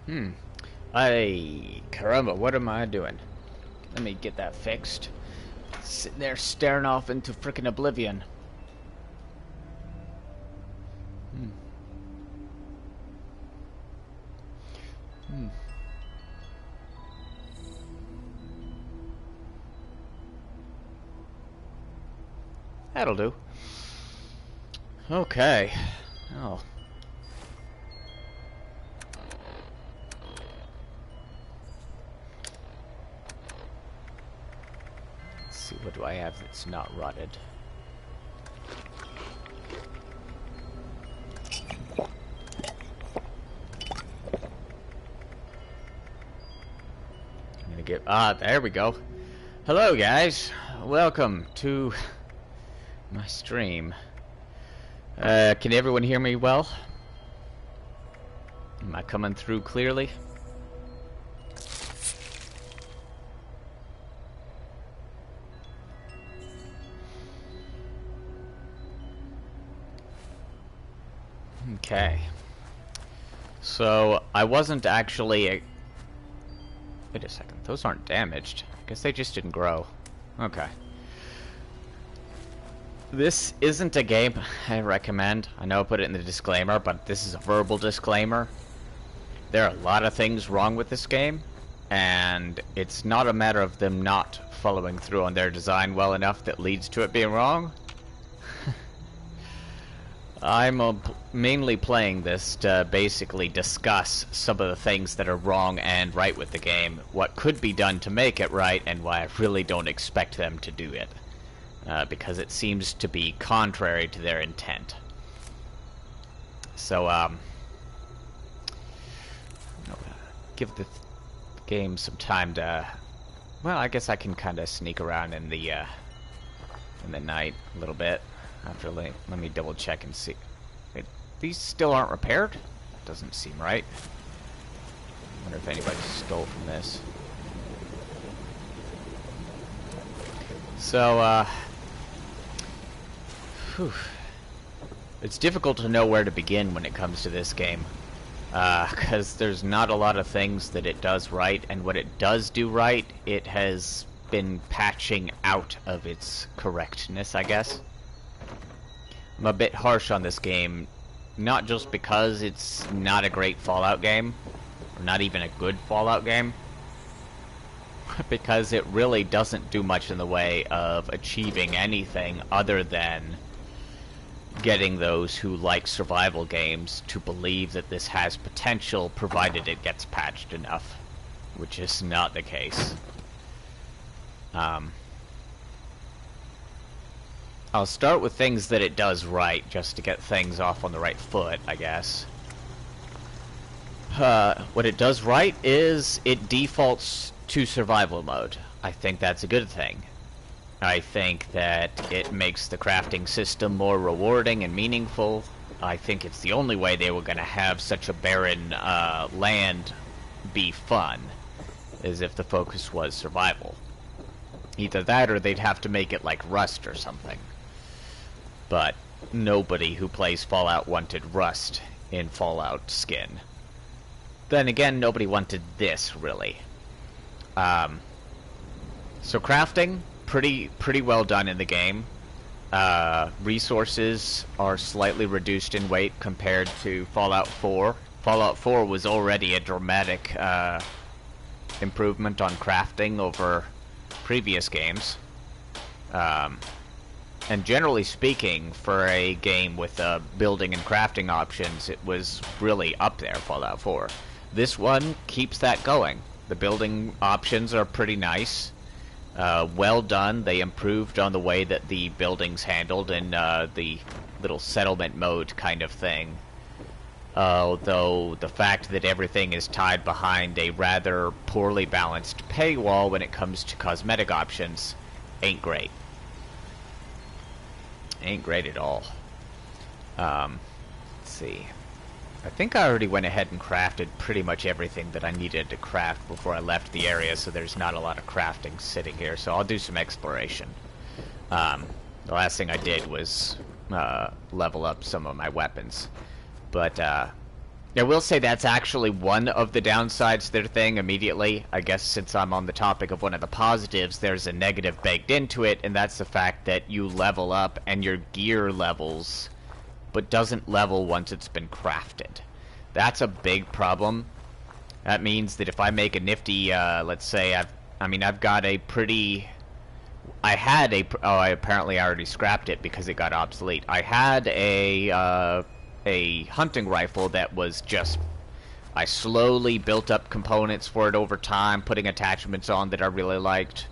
Hmm. Caramba, what am I doing? Let me get that fixed. Sitting there staring off into frickin' oblivion. Hmm. Hmm. That'll do. Okay. Oh. Let's see, what do I have that's not rotted? I'm gonna get... there we go. Hello, guys. Welcome to my stream. Can everyone hear me well? Am I coming through clearly? Okay. So, I wasn't actually... Wait a second, those aren't damaged. I guess they just didn't grow. Okay. This isn't a game I recommend. I know I put it in the disclaimer, but this is a verbal disclaimer. There are a lot of things wrong with this game, and it's not a matter of them not following through on their design well enough that leads to it being wrong. I'm mainly playing this to basically discuss some of the things that are wrong and right with the game, what could be done to make it right, and why I really don't expect them to do it. Because it seems to be contrary to their intent. So, give the game some time to... Well, I guess I can kind of sneak around in the night a little bit. After let me double check and see. Wait, these still aren't repaired? Doesn't seem right. I wonder if anybody stole from this. So, whew. It's difficult to know where to begin when it comes to this game. Because there's not a lot of things that it does right, and what it does do right, it has been patching out of its correctness, I guess. I'm a bit harsh on this game, not just because it's not a great Fallout game, or not even a good Fallout game, because it really doesn't do much in the way of achieving anything other than getting those who like survival games to believe that this has potential provided it gets patched enough, which is not the case. I'll start with things that it does right, just to get things off on the right foot, I guess. What it does right is it defaults to survival mode. I think that's a good thing. I think that it makes the crafting system more rewarding and meaningful. I think it's the only way they were going to have such a barren land be fun, is if the focus was survival. Either that or they'd have to make it like Rust or something. But nobody who plays Fallout wanted Rust in Fallout skin. Then again, nobody wanted this, really. So crafting, pretty well done in the game. Resources are slightly reduced in weight compared to Fallout 4. Fallout 4 was already a dramatic improvement on crafting over previous games. And generally speaking, for a game with building and crafting options, it was really up there, Fallout 4. This one keeps that going. The building options are pretty nice. Well done. They improved on the way that the buildings handled in the little settlement mode kind of thing. Though the fact that everything is tied behind a rather poorly balanced paywall when it comes to cosmetic options ain't great. Ain't great at all. Let's see. I think I already went ahead and crafted pretty much everything that I needed to craft before I left the area, so there's not a lot of crafting sitting here, so I'll do some exploration. The last thing I did was level up some of my weapons. But I will say that's actually one of the downsides to their thing immediately. I guess since I'm on the topic of one of the positives, there's a negative baked into it, and that's the fact that you level up and your gear levels, but doesn't level once it's been crafted. That's a big problem. That means that if I make a nifty, let's say I've got a pretty... apparently I already scrapped it because it got obsolete. I had a hunting rifle that was just... I slowly built up components for it over time, putting attachments on that I really liked.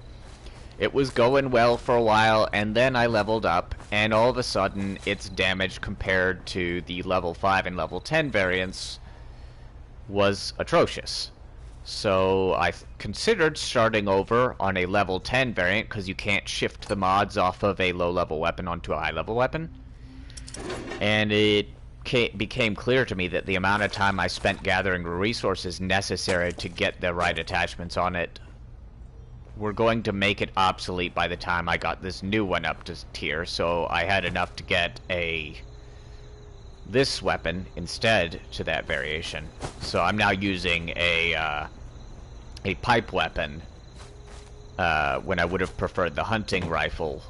It was going well for a while, and then I leveled up, and all of a sudden, its damage compared to the level 5 and level 10 variants was atrocious. So I considered starting over on a level 10 variant, because you can't shift the mods off of a low-level weapon onto a high-level weapon. And it became clear to me that the amount of time I spent gathering the resources necessary to get the right attachments on it were going to make it obsolete by the time I got this new one up to tier, so I had enough to get this weapon instead to that variation. So I'm now using a pipe weapon when I would have preferred the hunting rifle,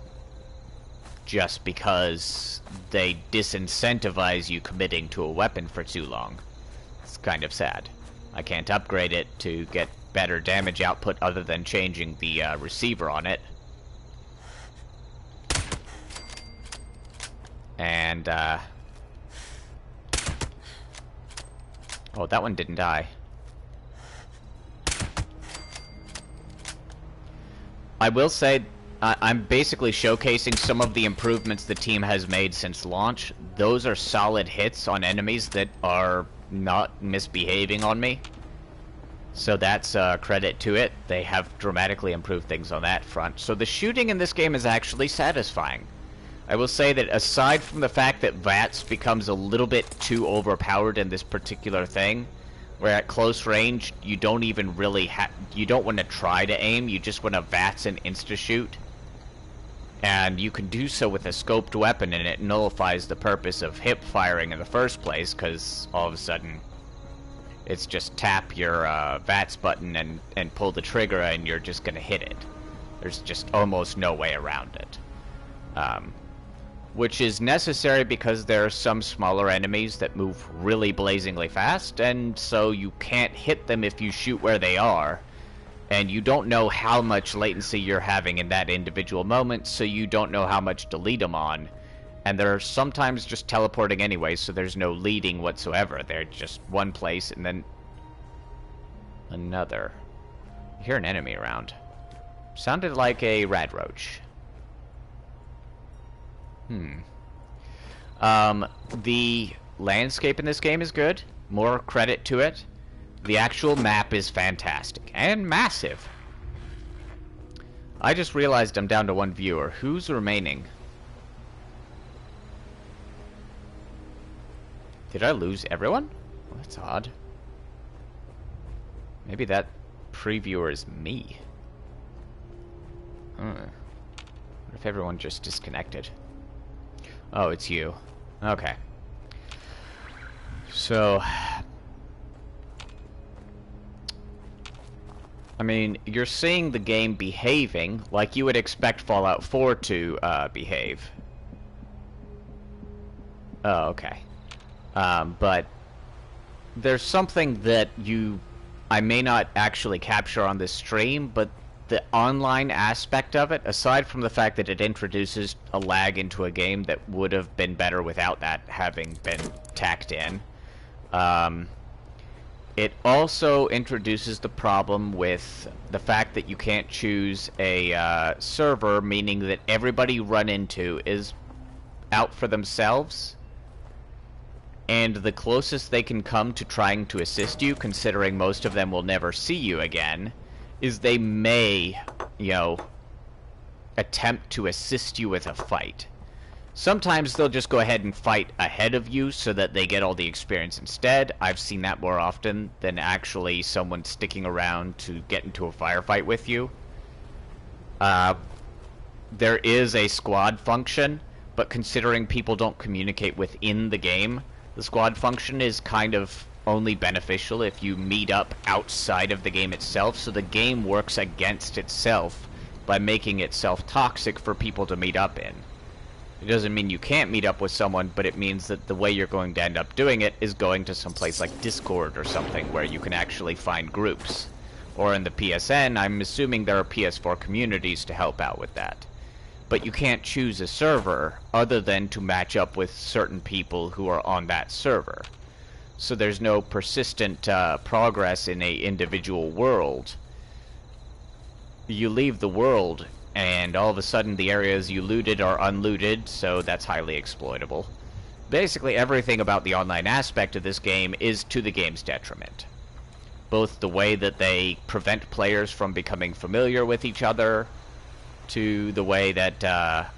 just because they disincentivize you committing to a weapon for too long. It's kind of sad. I can't upgrade it to get better damage output other than changing the receiver on it. And, oh, that one didn't die. I will say, I'm basically showcasing some of the improvements the team has made since launch. Those are solid hits on enemies that are not misbehaving on me. So that's credit to it. They have dramatically improved things on that front. So the shooting in this game is actually satisfying. I will say that aside from the fact that VATS becomes a little bit too overpowered in this particular thing, where at close range you don't even really you don't want to try to aim, you just want to VATS and insta-shoot. And you can do so with a scoped weapon, and it nullifies the purpose of hip firing in the first place, because all of a sudden it's just tap your VATS button and pull the trigger, and you're just going to hit it. There's just almost no way around it. Which is necessary because there are some smaller enemies that move really blazingly fast, and so you can't hit them if you shoot where they are. And you don't know how much latency you're having in that individual moment, so you don't know how much to lead them on. And they're sometimes just teleporting anyway, so there's no leading whatsoever. They're just one place and then another. I hear an enemy around. Sounded like a radroach. The landscape in this game is good. More credit to it. The actual map is fantastic and massive. I just realized I'm down to one viewer. Who's remaining? Did I lose everyone? Well, that's odd. Maybe that previewer is me. What if everyone just disconnected? Oh, it's you. Okay. So, I mean, you're seeing the game behaving like you would expect Fallout 4 to behave. Oh, okay. But there's something that I may not actually capture on this stream, but the online aspect of it, aside from the fact that it introduces a lag into a game that would have been better without that having been tacked in, it also introduces the problem with the fact that you can't choose a server, meaning that everybody you run into is out for themselves, and the closest they can come to trying to assist you, considering most of them will never see you again, is they may, attempt to assist you with a fight. Sometimes they'll just go ahead and fight ahead of you so that they get all the experience instead. I've seen that more often than actually someone sticking around to get into a firefight with you. There is a squad function, but considering people don't communicate within the game, the squad function is kind of only beneficial if you meet up outside of the game itself, so the game works against itself by making itself toxic for people to meet up in. It doesn't mean you can't meet up with someone, but it means that the way you're going to end up doing it is going to some place like Discord or something where you can actually find groups. Or in the PSN, I'm assuming there are PS4 communities to help out with that. But you can't choose a server other than to match up with certain people who are on that server. So there's no persistent progress in a individual world. You leave the world, and all of a sudden the areas you looted are unlooted, so that's highly exploitable. Basically everything about the online aspect of this game is to the game's detriment. Both the way that they prevent players from becoming familiar with each other, to the way that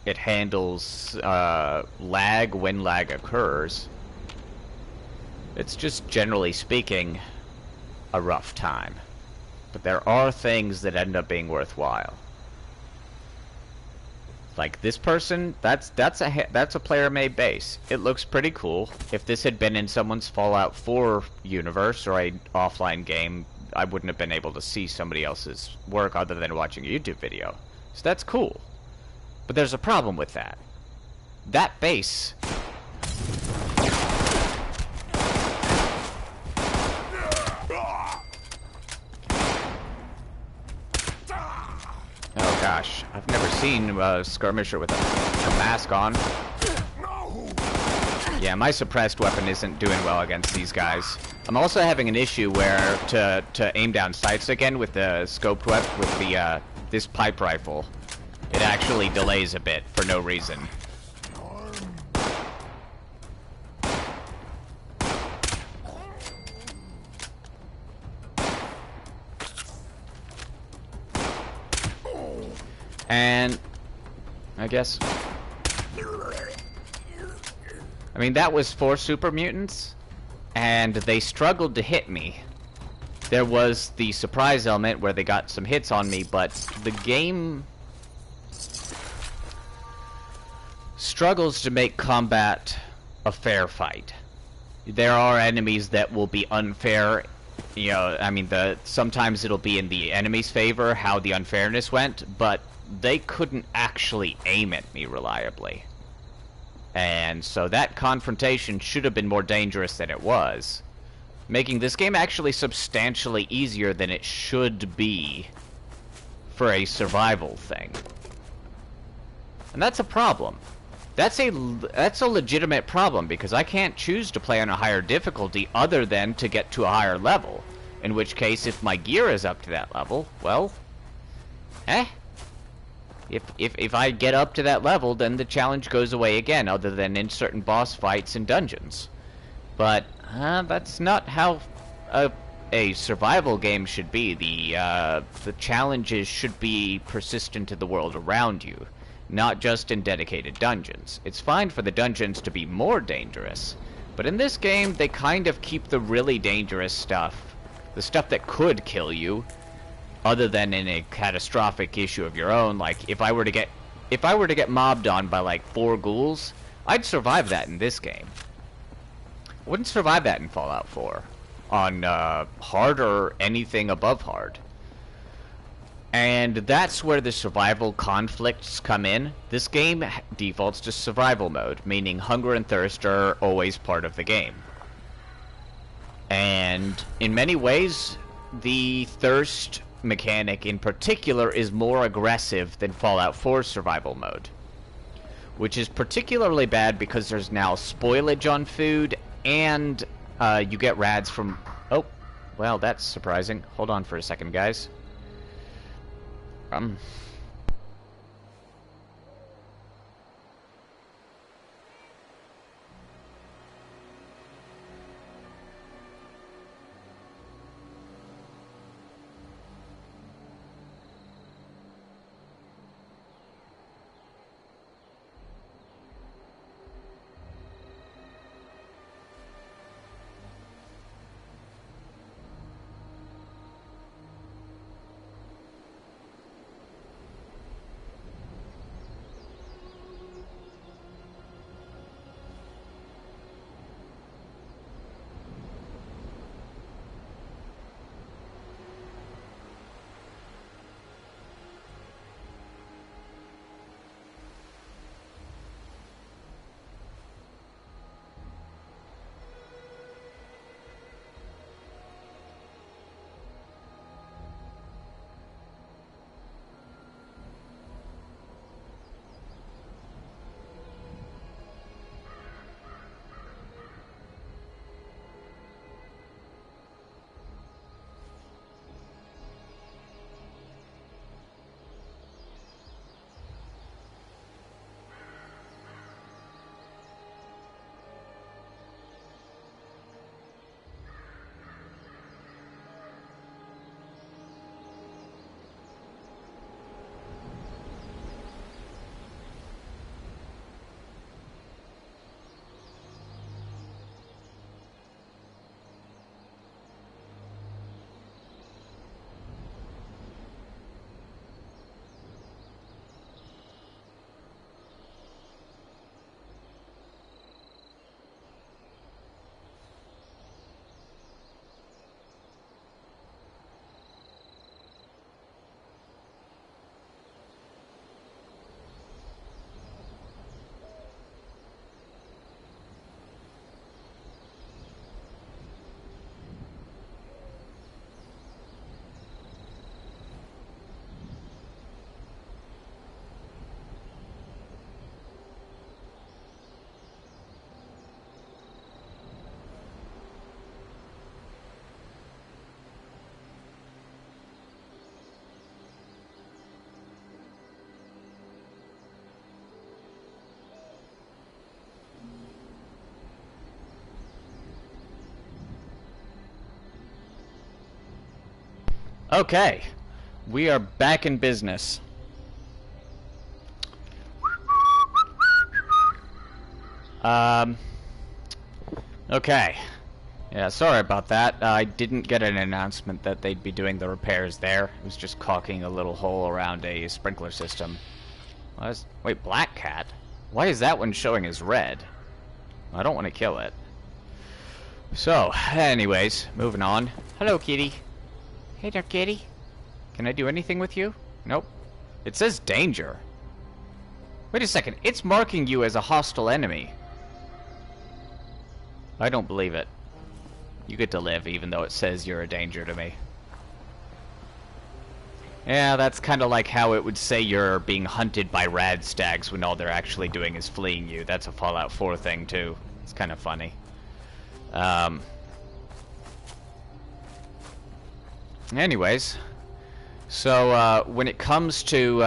it handles lag when lag occurs. It's just, generally speaking, a rough time. But there are things that end up being worthwhile. Like this person, that's a player-made base. It looks pretty cool. If this had been in someone's Fallout 4 universe or an offline game, I wouldn't have been able to see somebody else's work other than watching a YouTube video. So that's cool. But there's a problem with that. That base... Oh gosh, I've never seen a skirmisher with a mask on. Yeah, my suppressed weapon isn't doing well against these guys. I'm also having an issue where to aim down sights again with the scoped weapon, with the this pipe rifle, it actually delays a bit for no reason. And I guess, I mean, that was 4 super mutants, and they struggled to hit me. There was the surprise element where they got some hits on me, but the game struggles to make combat a fair fight. There are enemies that will be unfair. You know, I mean, sometimes it'll be in the enemy's favor how the unfairness went, but they couldn't actually aim at me reliably. And so that confrontation should have been more dangerous than it was, making this game actually substantially easier than it should be for a survival thing. And that's a problem. That's a legitimate problem, because I can't choose to play on a higher difficulty other than to get to a higher level. In which case, if my gear is up to that level, well, If I get up to that level, then the challenge goes away again, other than in certain boss fights and dungeons. But that's not how a survival game should be. The challenges should be persistent to the world around you, not just in dedicated dungeons. It's fine for the dungeons to be more dangerous, but in this game, they kind of keep the really dangerous stuff, the stuff that could kill you, other than in a catastrophic issue of your own. Like, if I were to get mobbed on by like 4 ghouls, I'd survive that in this game. I wouldn't survive that in Fallout 4 on hard or anything above hard. And that's where the survival conflicts come in. This game defaults to survival mode, meaning hunger and thirst are always part of the game. And in many ways, the thirst mechanic in particular is more aggressive than Fallout 4's survival mode, which is particularly bad because there's now spoilage on food, and you get rads from... Oh, well, that's surprising. Hold on for a second, guys. Okay, we are back in business. Okay. Yeah, sorry about that. I didn't get an announcement that they'd be doing the repairs there. It was just caulking a little hole around a sprinkler system. Wait, Black Cat? Why is that one showing as red? I don't want to kill it. So, anyways, moving on. Hello, kitty. Hey there, kitty. Can I do anything with you? Nope. It says danger. Wait a second, it's marking you as a hostile enemy. I don't believe it. You get to live even though it says you're a danger to me. Yeah, that's kind of like how it would say you're being hunted by rad stags when all they're actually doing is fleeing you. That's a Fallout 4 thing too. It's kind of funny. Anyways, so when it comes to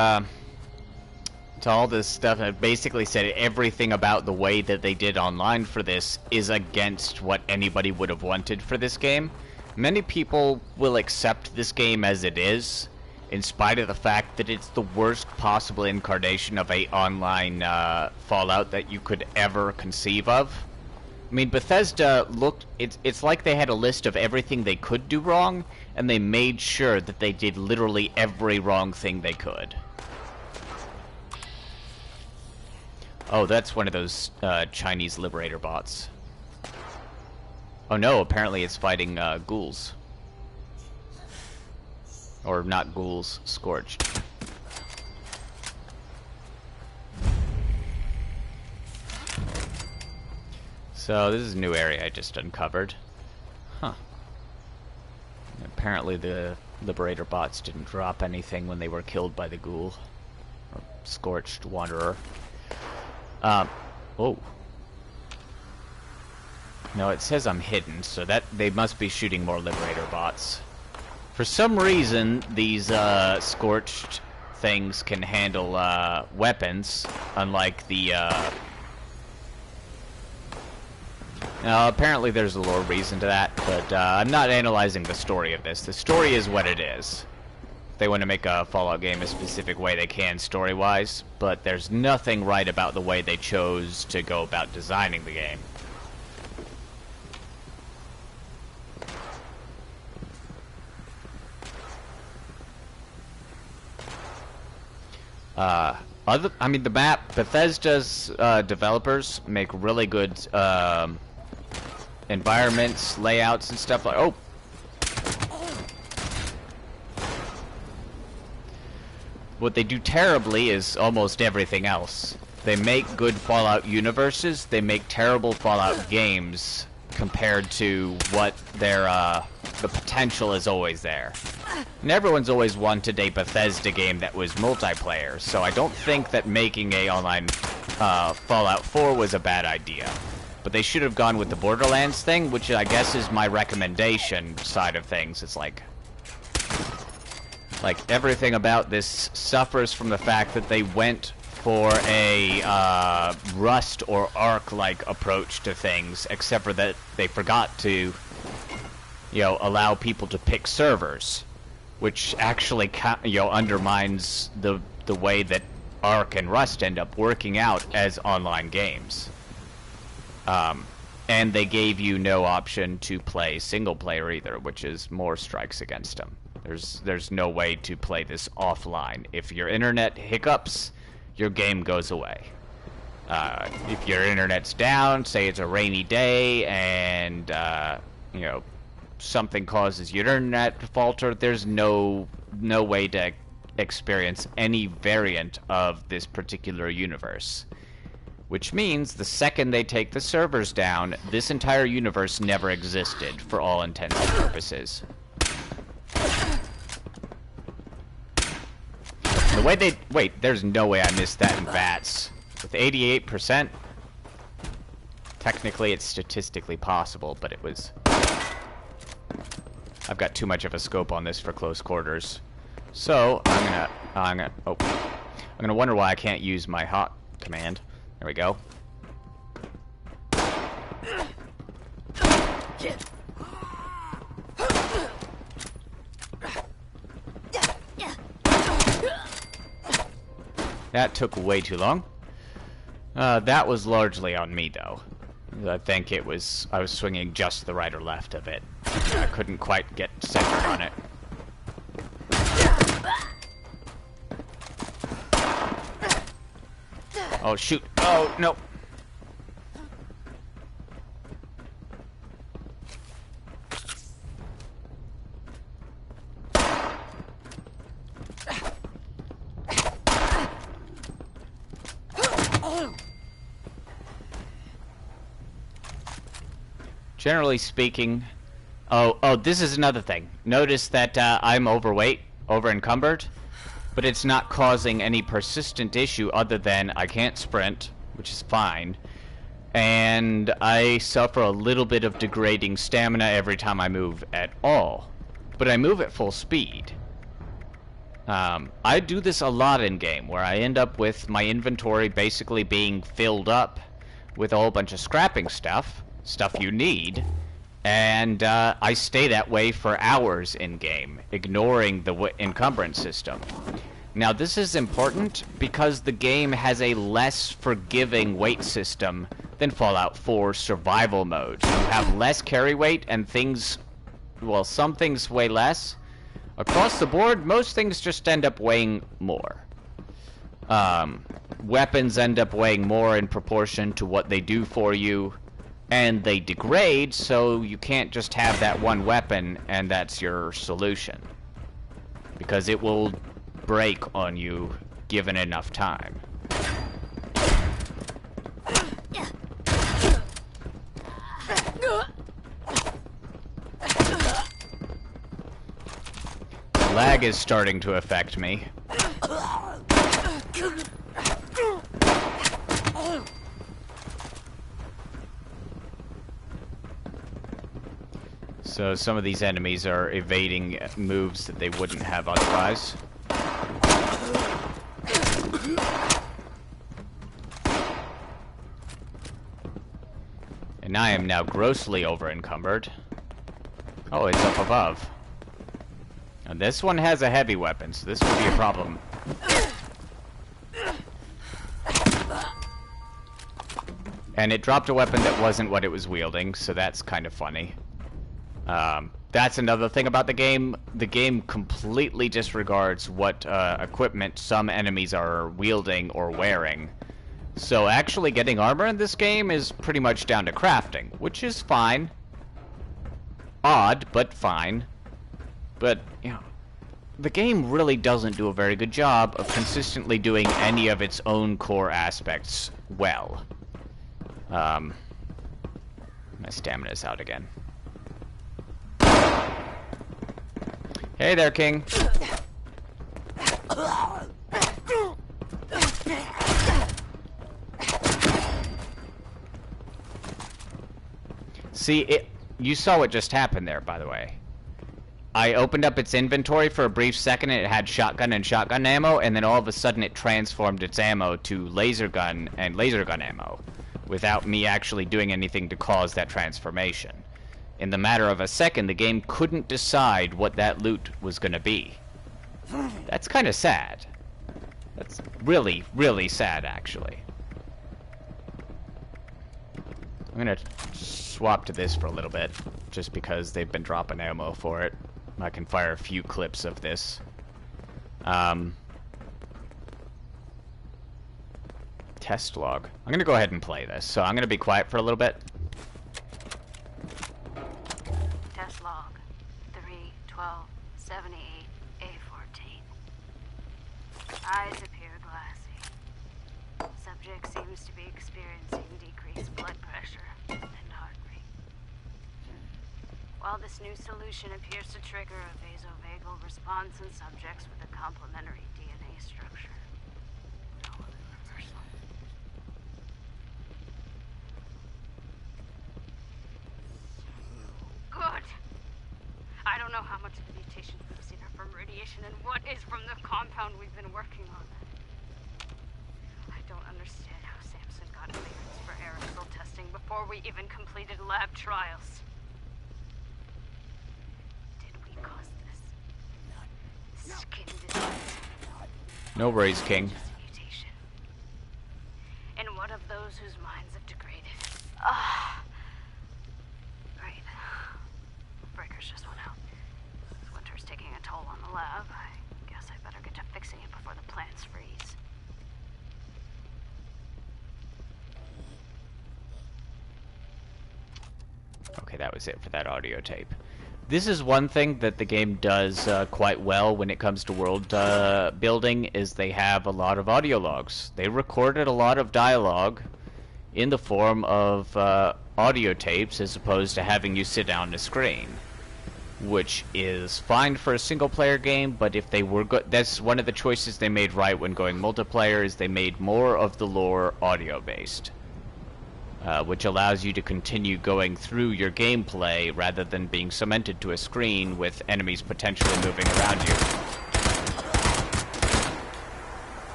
all this stuff, it basically said everything about the way that they did online for this is against what anybody would have wanted for this game. Many people will accept this game as it is, in spite of the fact that it's the worst possible incarnation of a online Fallout that you could ever conceive of. I mean, Bethesda it's like they had a list of everything they could do wrong, and they made sure that they did literally every wrong thing they could. Oh, that's one of those Chinese liberator bots. Oh no, apparently it's fighting ghouls. Or not ghouls, scorched. So this is a new area I just uncovered. Huh. Apparently the liberator bots didn't drop anything when they were killed by the ghoul. Or scorched wanderer. Oh. No, it says I'm hidden, so that they must be shooting more liberator bots. For some reason, these scorched things can handle weapons, unlike the apparently there's a lore reason to that, but I'm not analyzing the story of this. The story is what it is. If they want to make a Fallout game a specific way, they can story-wise, but there's nothing right about the way they chose to go about designing the game. I mean, the map, Bethesda's developers make really good environments, layouts, and stuff like. Oh. What they do terribly is almost everything else. They make good Fallout universes, they make terrible Fallout games compared to what their, the potential is always there. And everyone's always wanted a Bethesda game that was multiplayer, so I don't think that making a online Fallout 4 was a bad idea. But they should have gone with the Borderlands thing, which I guess is my recommendation side of things. It's like everything about this suffers from the fact that they went for a Rust or Ark-like approach to things, except for that they forgot to, you know, allow people to pick servers, which actually, you know, undermines the way that Ark and Rust end up working out as online games. And they gave you no option to play single player either, which is more strikes against them. There's no way to play this offline. If your internet hiccups, your game goes away. If your internet's down, say it's a rainy day, and you know, something causes your internet to falter, there's no way to experience any variant of this particular universe. Which means the second they take the servers down, this entire universe never existed for all intents and purposes. The way they... Wait, there's no way I missed that in VATS. With 88%, technically it's statistically possible, but it was... I've got too much of a scope on this for close quarters. So, I'm gonna wonder why I can't use my hot command. There we go. That took way too long. That was largely on me, though. I think I was swinging just the right or left of it. I couldn't quite get centered on it. Oh, shoot. Oh, no. Generally speaking... Oh, this is another thing. Notice that I'm overweight, over-encumbered, but it's not causing any persistent issue other than I can't sprint, which is fine, and I suffer a little bit of degrading stamina every time I move at all. But I move at full speed. I do this a lot in-game, where I end up with my inventory basically being filled up with a whole bunch of scrapping stuff you need, and I stay that way for hours in-game, ignoring the encumbrance system. Now this is important because the game has a less forgiving weight system than Fallout 4 survival mode. You have less carry weight and things, well, some things weigh less. Across the board, most things just end up weighing more. Weapons end up weighing more in proportion to what they do for you. And they degrade, so you can't just have that one weapon and that's your solution. Because it will break on you given enough time. Lag is starting to affect me. So some of these enemies are evading moves that they wouldn't have otherwise. And I am now grossly over-encumbered. Oh, it's up above. And this one has a heavy weapon, so this could be a problem. And it dropped a weapon that wasn't what it was wielding, so that's kind of funny. That's another thing about the game. The game completely disregards what equipment some enemies are wielding or wearing. So actually getting armor in this game is pretty much down to crafting, which is fine. Odd, but fine. But, you know, the game really doesn't do a very good job of consistently doing any of its own core aspects well. My stamina's out again. Hey there, King. See, you saw what just happened there, by the way. I opened up its inventory for a brief second and it had shotgun and shotgun ammo, and then all of a sudden it transformed its ammo to laser gun and laser gun ammo, without me actually doing anything to cause that transformation. In the matter of a second, the game couldn't decide what that loot was gonna be. That's kind of sad. That's really, really sad, actually. I'm gonna swap to this for a little bit, just because they've been dropping ammo for it. I can fire a few clips of this. Test log. I'm gonna go ahead and play this, so I'm gonna be quiet for a little bit. Test log 3-12-78-A14. Eyes appear glassy. Subject seems to be experiencing decreased blood pressure and heart rate. While this new solution appears to trigger a vasovagal response in subjects with a complementary DNA structure. No other reversal. Good! I don't know how much of the mutations we've seen are from radiation and what is from the compound we've been working on. I don't understand how Samson got clearance for aerosol testing before we even completed lab trials. Did we cause this? Skin disease. No worries, King. Mutation. one out. This winter's taking a toll on the lab. I guess I better get to fixing it before the plants freeze. Okay, that was it for that audio tape. This is one thing that the game does quite well when it comes to world building, is they have a lot of audio logs. They recorded a lot of dialogue in the form of audio tapes as opposed to having you sit down on a screen, which is fine for a single-player game, but if they were that's one of the choices they made right when going multiplayer, is they made more of the lore audio-based. Which allows you to continue going through your gameplay rather than being cemented to a screen with enemies potentially moving around you.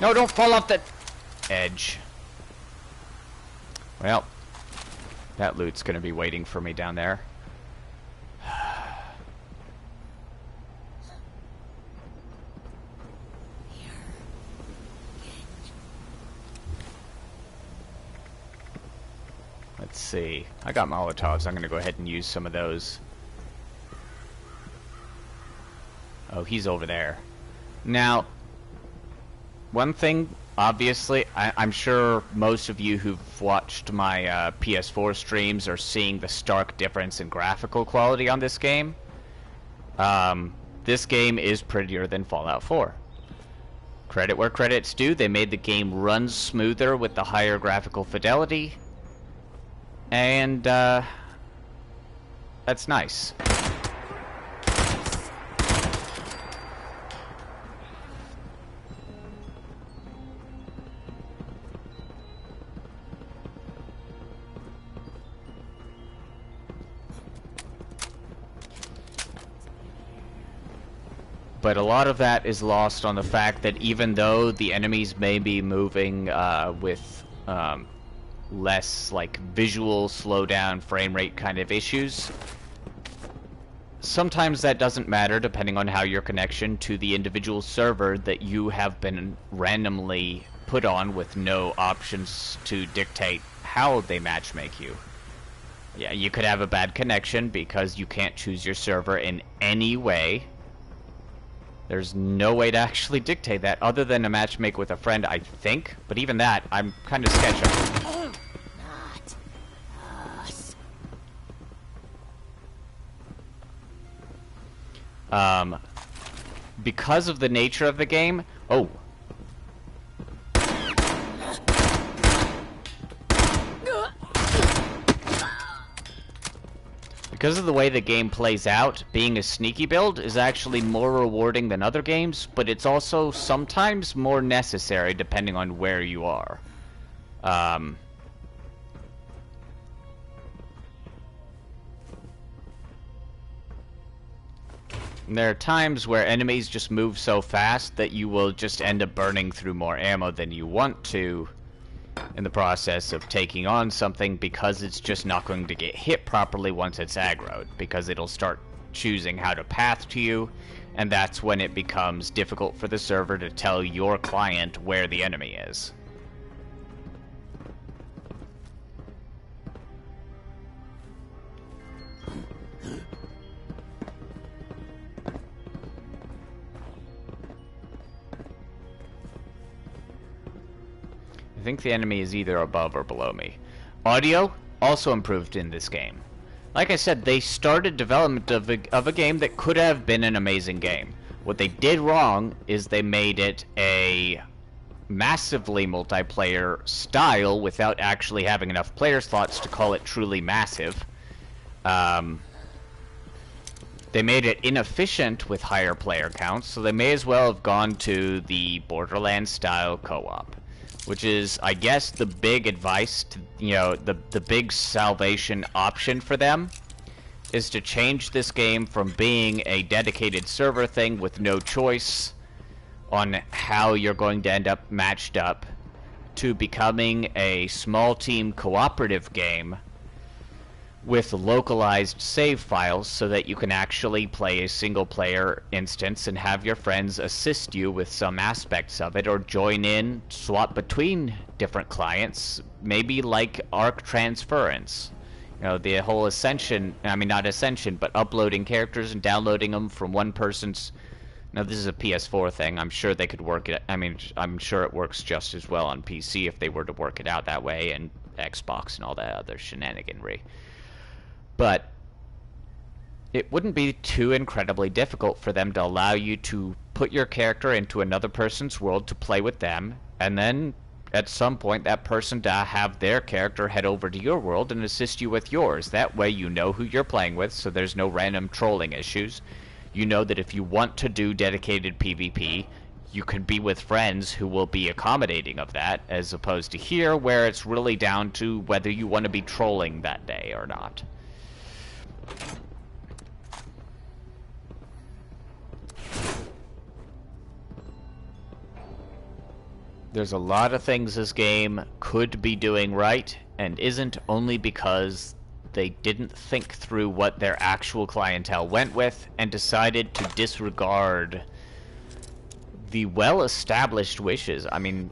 No, don't fall off the edge. Well, that loot's gonna be waiting for me down there. Let's see. I got Molotovs. I'm going to go ahead and use some of those. Oh, he's over there. Now, one thing, obviously, I'm sure most of you who've watched my PS4 streams are seeing the stark difference in graphical quality on this game. This game is prettier than Fallout 4. Credit where credit's due. They made the game run smoother with the higher graphical fidelity. And, that's nice. But a lot of that is lost on the fact that even though the enemies may be moving with less like visual slowdown, frame rate kind of issues, sometimes that doesn't matter depending on how your connection to the individual server that you have been randomly put on with no options to dictate how they matchmake you. Yeah, you could have a bad connection because you can't choose your server in any way. There's no way to actually dictate that other than a matchmake with a friend, I think. But even that, I'm kind of sketchy. Because of the nature of the game... Oh. Because of the way the game plays out, being a sneaky build is actually more rewarding than other games, but it's also sometimes more necessary depending on where you are. There are times where enemies just move so fast that you will just end up burning through more ammo than you want to in the process of taking on something, because it's just not going to get hit properly once it's aggroed, because it'll start choosing how to path to you, and that's when it becomes difficult for the server to tell your client where the enemy is. I think the enemy is either above or below me. Audio also improved in this game. Like I said, they started development of a game that could have been an amazing game. What they did wrong is they made it a massively multiplayer style without actually having enough player slots to call it truly massive. They made it inefficient with higher player counts, so they may as well have gone to the Borderlands style co-op. Which is, I guess, the big advice, to, you know, the big salvation option for them is to change this game from being a dedicated server thing with no choice on how you're going to end up matched up to becoming a small team cooperative game with localized save files so that you can actually play a single player instance and have your friends assist you with some aspects of it, or join in, swap between different clients, maybe like arc transference. You know, the whole Ascension, I mean not Ascension, but uploading characters and downloading them from one person's... Now this is a PS4 thing, I'm sure they could work it, I mean, I'm sure it works just as well on PC if they were to work it out that way, and Xbox and all that other shenaniganry. But it wouldn't be too incredibly difficult for them to allow you to put your character into another person's world to play with them, and then at some point that person to have their character head over to your world and assist you with yours. That way you know who you're playing with, so there's no random trolling issues. You know that if you want to do dedicated PvP, you can be with friends who will be accommodating of that, as opposed to here, where it's really down to whether you want to be trolling that day or not. There's a lot of things this game could be doing right, and isn't, only because they didn't think through what their actual clientele went with, and decided to disregard the well-established wishes. I mean,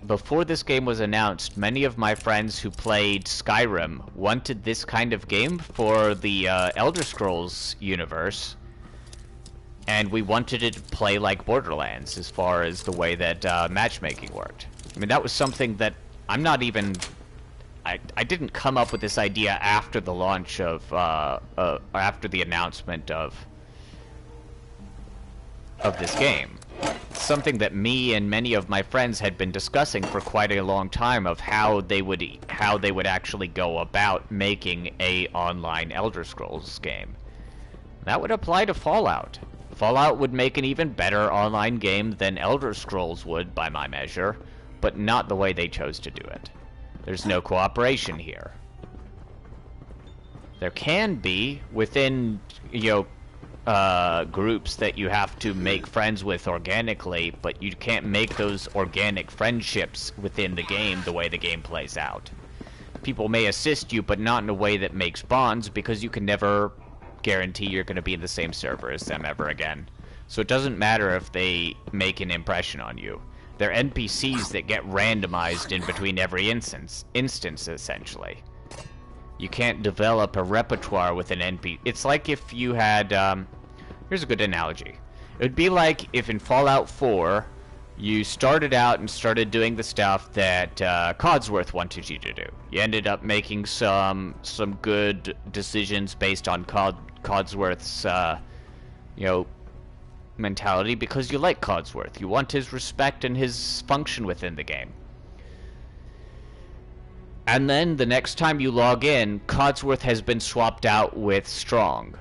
before this game was announced, many of my friends who played Skyrim wanted this kind of game for the Elder Scrolls universe, and we wanted it to play like Borderlands as far as the way that matchmaking worked. I mean, that was something that I'm not even... I didn't come up with this idea after the launch of, after the announcement of this game. It's something that me and many of my friends had been discussing for quite a long time, of how they would actually go about making a online Elder Scrolls game. That would apply to Fallout. Fallout would make an even better online game than Elder Scrolls would, by my measure, but not the way they chose to do it. There's no cooperation here. There can be, within, you know, groups that you have to make friends with organically, but you can't make those organic friendships within the game the way the game plays out. People may assist you, but not in a way that makes bonds, because you can never guarantee you're going to be in the same server as them ever again. So it doesn't matter if they make an impression on you. They're NPCs that get randomized in between every instance, essentially. You can't develop a repertoire with an NPC. It's like if you had, here's a good analogy. It would be like if in Fallout 4, you started out and started doing the stuff that Codsworth wanted you to do. You ended up making some good decisions based on Codsworth's, you know, mentality, because you like Codsworth. You want his respect and his function within the game. And then the next time you log in, Codsworth has been swapped out with Strong.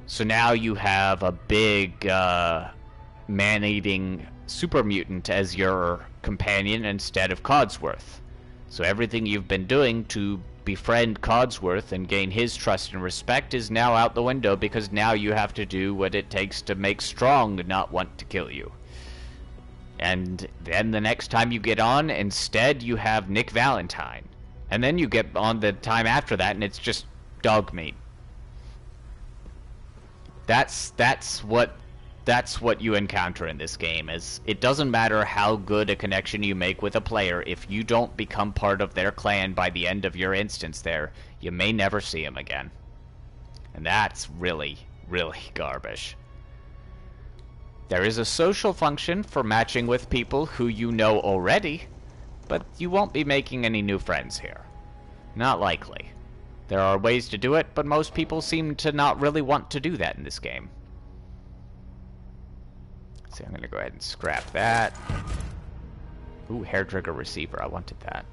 So now you have a big man-eating super mutant as your companion instead of Codsworth. So everything you've been doing to befriend Codsworth and gain his trust and respect is now out the window, because now you have to do what it takes to make Strong not want to kill you. And then the next time you get on, instead you have Nick Valentine. And then you get on the time after that and it's just dog meat. That's what you encounter in this game. Is it doesn't matter how good a connection you make with a player, if you don't become part of their clan by the end of your instance there, you may never see him again. And that's really, really garbage. There is a social function for matching with people who you know already, but you won't be making any new friends here. Not likely. There are ways to do it, but most people seem to not really want to do that in this game. So I'm going to go ahead and scrap that. Ooh, hair trigger receiver. I wanted that.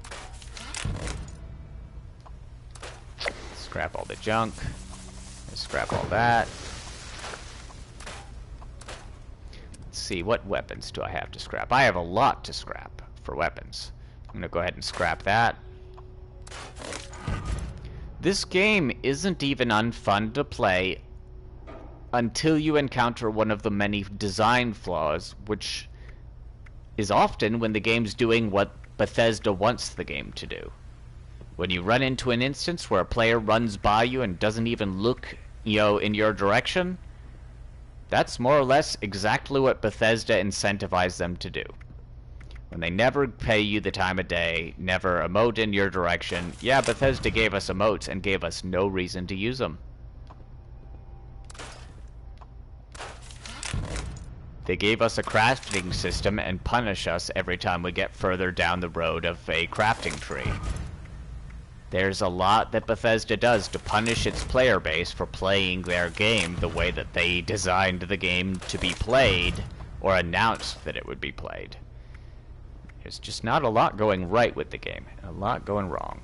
Scrap all the junk. Scrap all that. Let's see, what weapons do I have to scrap? I have a lot to scrap for weapons. I'm going to go ahead and scrap that. This game isn't even unfun to play until you encounter one of the many design flaws, which is often when the game's doing what Bethesda wants the game to do. When you run into an instance where a player runs by you and doesn't even look, you know, in your direction, that's more or less exactly what Bethesda incentivized them to do. When they never pay you the time of day, never emote in your direction. Yeah, Bethesda gave us emotes and gave us no reason to use them. They gave us a crafting system and punish us every time we get further down the road of a crafting tree. There's a lot that Bethesda does to punish its player base for playing their game the way that they designed the game to be played, or announced that it would be played. There's just not a lot going right with the game, and a lot going wrong.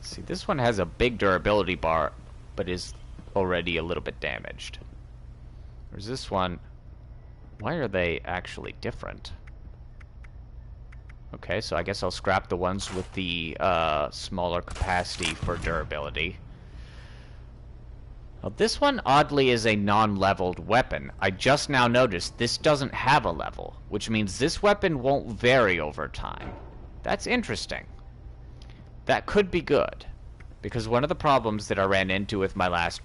See, this one has a big durability bar, but is already a little bit damaged. Whereas this one, why are they actually different? Okay, so I guess I'll scrap the ones with the smaller capacity for durability. Now, this one, oddly, is a non-leveled weapon. I just now noticed this doesn't have a level, which means this weapon won't vary over time. That's interesting. That could be good, because one of the problems that I ran into with my last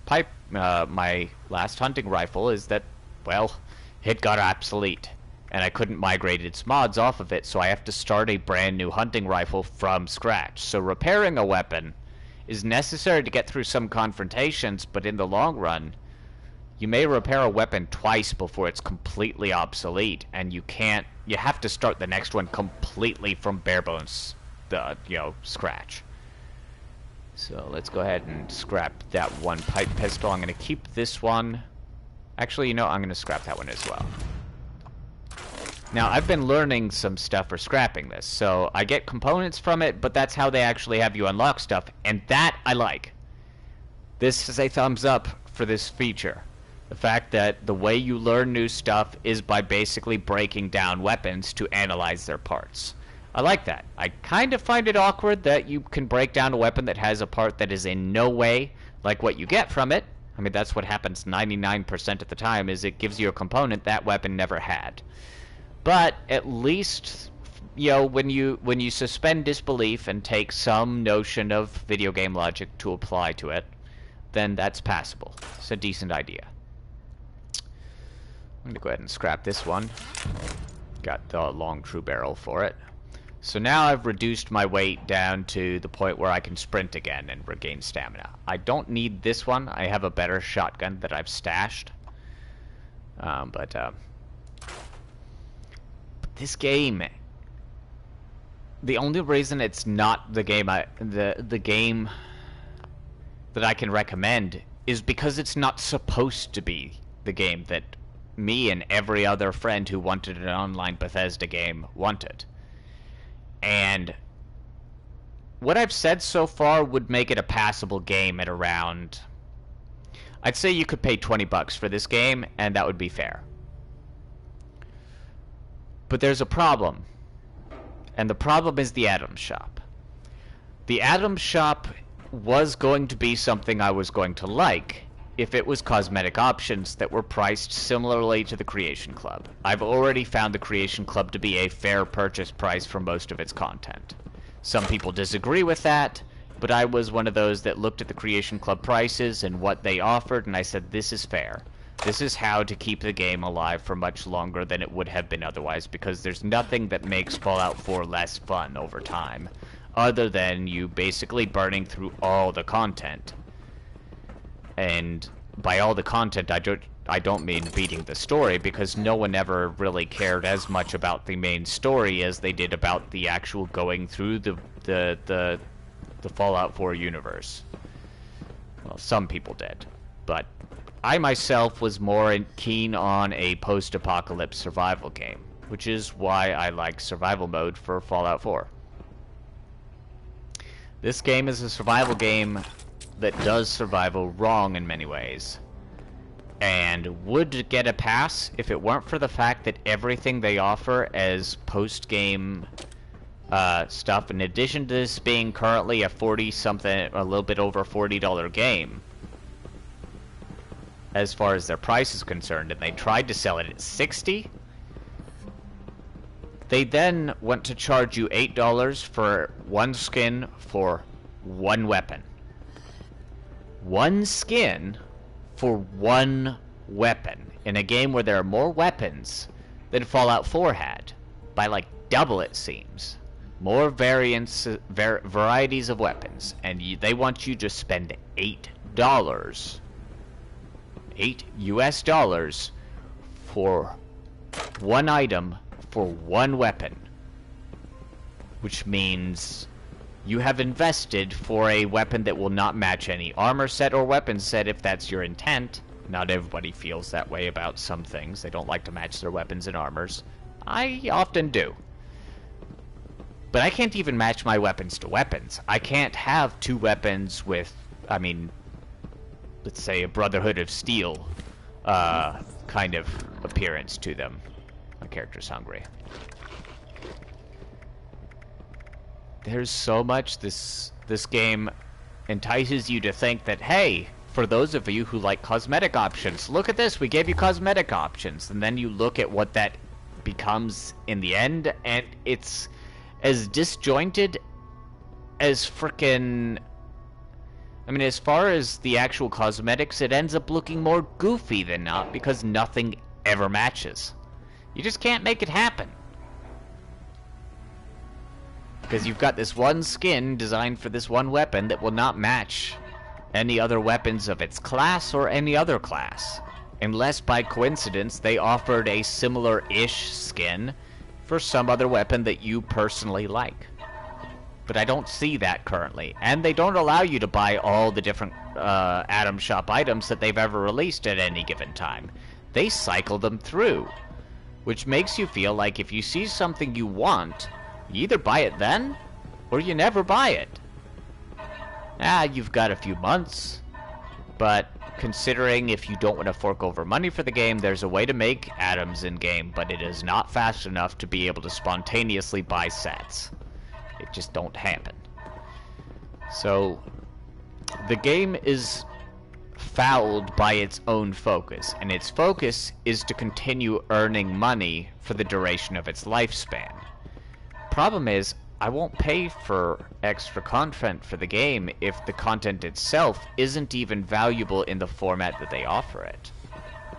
my last hunting rifle is that, well, it got obsolete, and I couldn't migrate its mods off of it, so I have to start a brand new hunting rifle from scratch. So repairing a weapon is necessary to get through some confrontations, but in the long run, you may repair a weapon twice before it's completely obsolete, and you have to start the next one completely from bare bones, scratch. So let's go ahead and scrap that one pipe pistol. I'm going to keep this one. Actually, I'm going to scrap that one as well. Now, I've been learning some stuff for scrapping this, so I get components from it, but that's how they actually have you unlock stuff, and that I like. This is a thumbs up for this feature. The fact that the way you learn new stuff is by basically breaking down weapons to analyze their parts. I like that. I kind of find it awkward that you can break down a weapon that has a part that is in no way like what you get from it. I mean, that's what happens 99% of the time, is it gives you a component that weapon never had. But at least, when you suspend disbelief and take some notion of video game logic to apply to it, then that's passable. It's a decent idea. I'm going to go ahead and scrap this one. Got the long true barrel for it. So now I've reduced my weight down to the point where I can sprint again and regain stamina. I don't need this one. I have a better shotgun that I've stashed. But this game, the only reason it's not the game the game that I can recommend is because it's not supposed to be the game that me and every other friend who wanted an online Bethesda game wanted. And what I've said so far would make it a passable game at around, I'd say you could pay $20 for this game, and that would be fair. But there's a problem, and the problem is the Atom Shop. The Atom Shop was going to be something I was going to like if it was cosmetic options that were priced similarly to the Creation Club. I've already found the Creation Club to be a fair purchase price for most of its content. Some people disagree with that, but I was one of those that looked at the Creation Club prices and what they offered, and I said, this is fair. This is how to keep the game alive for much longer than it would have been otherwise, because there's nothing that makes Fallout 4 less fun over time, other than you basically burning through all the content. And by all the content, I don't mean beating the story, because no one ever really cared as much about the main story as they did about the actual going through the Fallout 4 universe. Well, some people did, but I myself was more keen on a post-apocalypse survival game, which is why I like survival mode for Fallout 4. This game is a survival game that does survival wrong in many ways, and would get a pass if it weren't for the fact that everything they offer as post-game stuff, in addition to this being currently a 40-something, a little bit over $40 game, as far as their price is concerned, and they tried to sell it at $60. They then went to charge you $8 for one skin for one weapon. One skin for one weapon in a game where there are more weapons than Fallout 4 had. by like double, it seems. More variants, varieties of weapons, and they want you to spend $8, $8 for one item for one weapon, which means you have invested for a weapon that will not match any armor set or weapon set if that's your intent. Not everybody feels that way about some things. They don't like to match their weapons and armors. I often do. But I can't even match my weapons to weapons. I can't have two weapons with, I mean, let's say a Brotherhood of Steel kind of appearance to them. My character's hungry. There's so much this game entices you to think that, hey, for those of you who like cosmetic options, look at this, we gave you cosmetic options. And then you look at what that becomes in the end, and it's as disjointed as frickin'... I mean, as far as the actual cosmetics, it ends up looking more goofy than not, because nothing ever matches. You just can't make it happen. Because you've got this one skin designed for this one weapon that will not match any other weapons of its class or any other class. Unless by coincidence they offered a similar-ish skin for some other weapon that you personally like. But I don't see that currently. And they don't allow you to buy all the different Atom Shop items that they've ever released at any given time. They cycle them through. Which makes you feel like if you see something you want, you either buy it then, or you never buy it. You've got a few months. But considering if you don't want to fork over money for the game, there's a way to make atoms in-game, but it is not fast enough to be able to spontaneously buy sets. It just don't happen. So, the game is fouled by its own focus, and its focus is to continue earning money for the duration of its lifespan. Problem is, I won't pay for extra content for the game if the content itself isn't even valuable in the format that they offer it.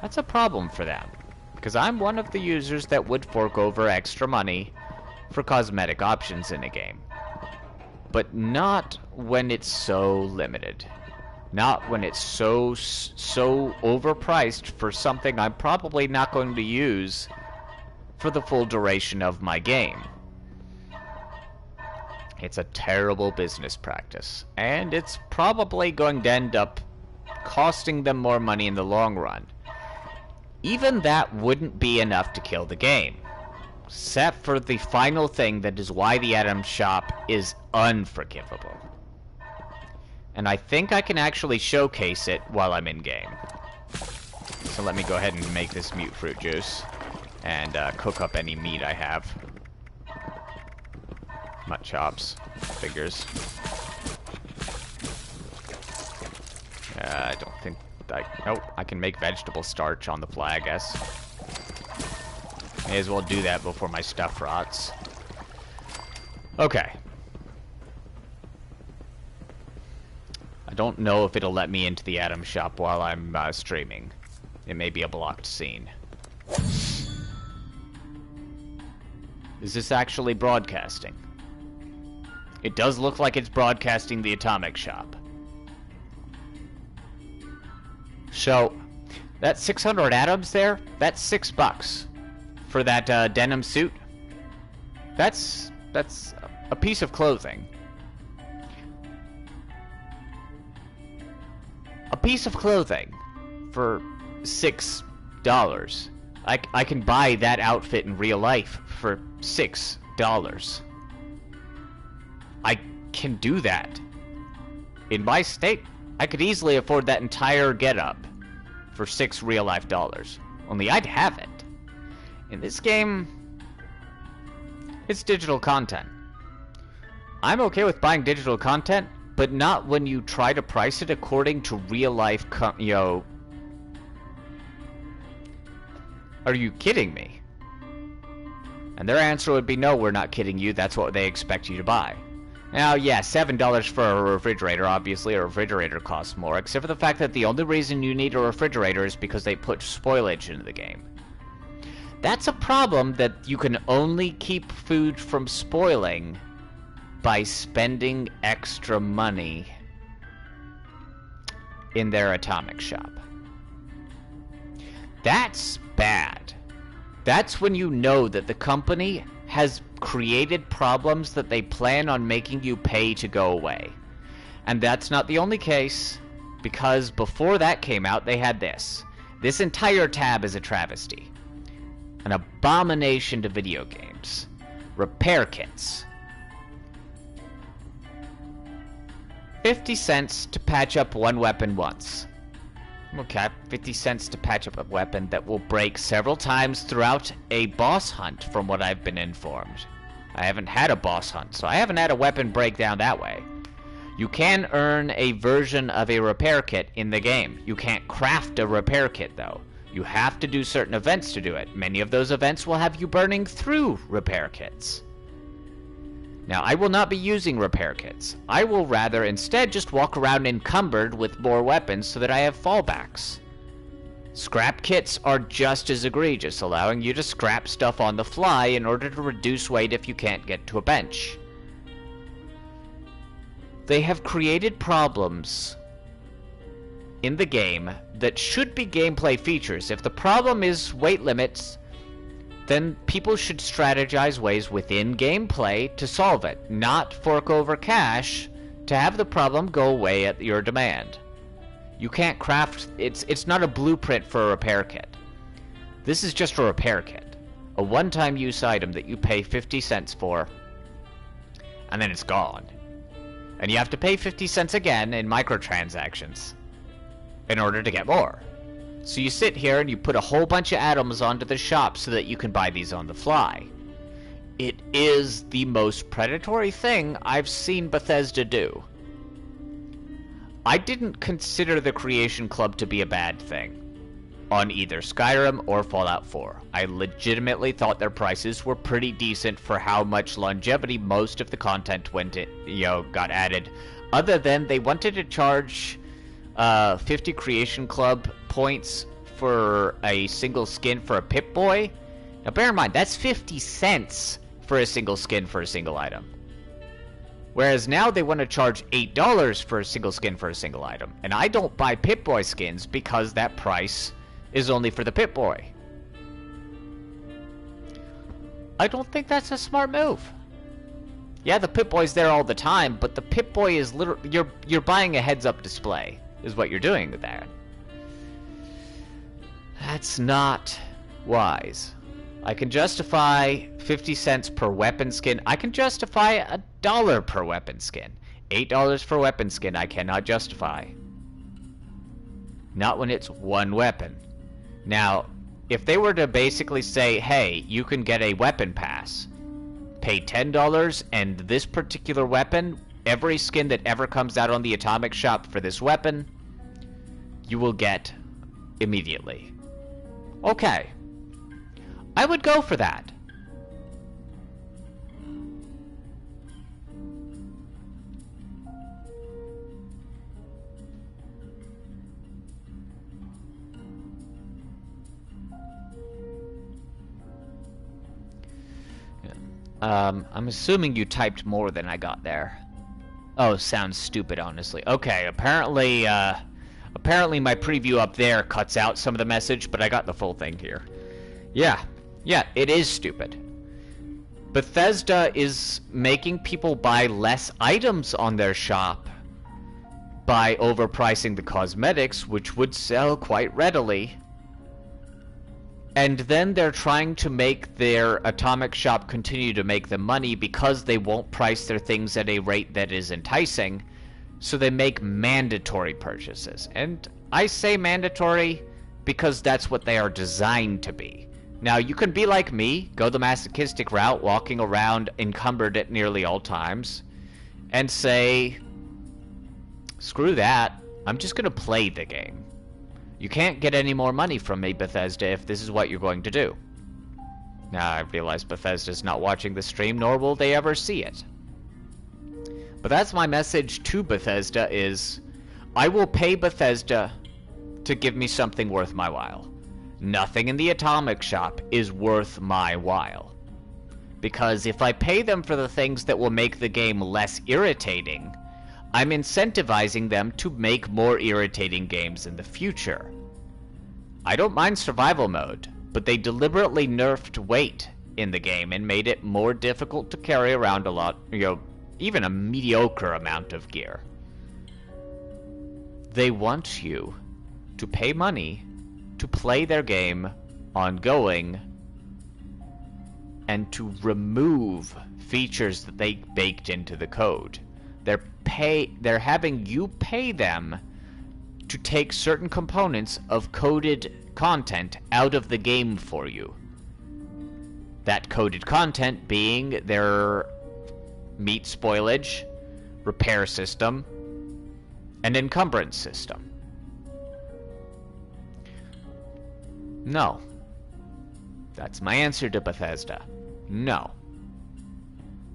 That's a problem for them, because I'm one of the users that would fork over extra money for cosmetic options in a game. But not when it's so limited. Not when it's so overpriced for something I'm probably not going to use for the full duration of my game. It's a terrible business practice, and it's probably going to end up costing them more money in the long run. Even that wouldn't be enough to kill the game, except for the final thing that is why the Atom Shop is unforgivable. And I think I can actually showcase it while I'm in-game. So let me go ahead and make this mute fruit juice, and cook up any meat I have. Mut chops, figures. I don't think nope, I can make vegetable starch on the fly, I guess. May as well do that before my stuff rots. Okay. I don't know if it'll let me into the Atom Shop while I'm streaming. It may be a blocked scene. Is this actually broadcasting? It does look like it's broadcasting the Atomic Shop. So, that 600 atoms there, that's $6 for that denim suit. That's a piece of clothing. A piece of clothing for $6. I can buy that outfit in real life for $6. I can do that. In my state, I could easily afford that entire getup for $6 real-life dollars. Only I'd have it. In this game, it's digital content. I'm okay with buying digital content, but not when you try to price it according to real-life Are you kidding me? And their answer would be, no, we're not kidding you, that's what they expect you to buy. Now, yeah, $7 for a refrigerator. Obviously, a refrigerator costs more, except for the fact that the only reason you need a refrigerator is because they put spoilage into the game. That's a problem that you can only keep food from spoiling by spending extra money in their atomic shop. That's bad. That's when you know that the company has created problems that they plan on making you pay to go away. And that's not the only case, because before that came out, they had this. This entire tab is a travesty. An abomination to video games. Repair kits. 50 cents to patch up one weapon once. Okay, 50 cents to patch up a weapon that will break several times throughout a boss hunt, from what I've been informed. I haven't had a boss hunt, so I haven't had a weapon break down that way. You can earn a version of a repair kit in the game. You can't craft a repair kit, though. You have to do certain events to do it. Many of those events will have you burning through repair kits. Now, I will not be using repair kits. I will rather instead just walk around encumbered with more weapons so that I have fallbacks. Scrap kits are just as egregious, allowing you to scrap stuff on the fly in order to reduce weight if you can't get to a bench. They have created problems in the game that should be gameplay features. If the problem is weight limits, then people should strategize ways within gameplay to solve it, not fork over cash to have the problem go away at your demand. You can't craft... It's not a blueprint for a repair kit. This is just a repair kit. A one-time use item that you pay 50 cents for, and then it's gone. And you have to pay 50 cents again in microtransactions in order to get more. So you sit here and you put a whole bunch of items onto the shop so that you can buy these on the fly. It is the most predatory thing I've seen Bethesda do. I didn't consider the Creation Club to be a bad thing on either Skyrim or Fallout 4. I legitimately thought their prices were pretty decent for how much longevity most of the content got added. Other than they wanted to charge 50 Creation Club points for a single skin for a Pip-Boy. Now bear in mind, that's 50 cents for a single skin for a single item. Whereas now they want to charge $8 for a single skin for a single item. And I don't buy Pip-Boy skins because that price is only for the Pip-Boy. I don't think that's a smart move. Yeah, the Pip-Boy's there all the time, but the Pip-Boy is literally... You're buying a heads-up display, is what you're doing with that. That's not wise. I can justify 50 cents per weapon skin. I can justify $1 per weapon skin. $8 for weapon skin I cannot justify. Not when it's one weapon. Now, if they were to basically say, hey, you can get a weapon pass, pay $10, and this particular weapon, every skin that ever comes out on the Atomic Shop for this weapon, you will get immediately. Okay. I would go for that. I'm assuming you typed more than I got there. Oh, sounds stupid, honestly. Okay, apparently my preview up there cuts out some of the message, but I got the full thing here. Yeah, it is stupid. Bethesda is making people buy less items on their shop by overpricing the cosmetics, which would sell quite readily. And then they're trying to make their Atomic Shop continue to make them money because they won't price their things at a rate that is enticing, so they make mandatory purchases. And I say mandatory because that's what they are designed to be. Now, you can be like me, go the masochistic route, walking around encumbered at nearly all times, and say, screw that, I'm just going to play the game. You can't get any more money from me, Bethesda, if this is what you're going to do. Now, I realize Bethesda's not watching the stream, nor will they ever see it. But that's my message to Bethesda is, I will pay Bethesda to give me something worth my while. nothing in the atomic shop is worth my while. Because if I pay them for the things that will make the game less irritating, I'm incentivizing them to make more irritating games in the future. I don't mind survival mode, but they deliberately nerfed weight in the game and made it more difficult to carry around a lot, even a mediocre amount of gear. They want you to pay money to play their game ongoing and to remove features that they baked into the code. They're having you pay them to take certain components of coded content out of the game for you. That coded content being their meat spoilage, repair system, and encumbrance system. No. That's my answer to Bethesda. No.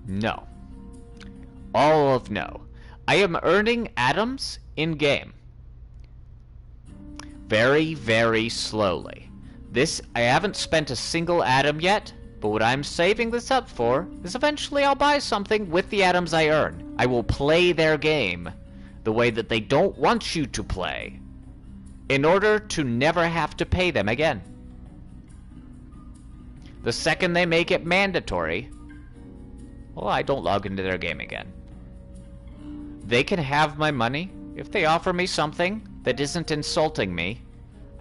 No. All of no. I am earning atoms in-game. Very, very slowly. I haven't spent a single atom yet, but what I'm saving this up for is eventually I'll buy something with the atoms I earn. I will play their game the way that they don't want you to play, in order to never have to pay them again. The second they make it mandatory, well, I don't log into their game again. They can have my money if they offer me something that isn't insulting me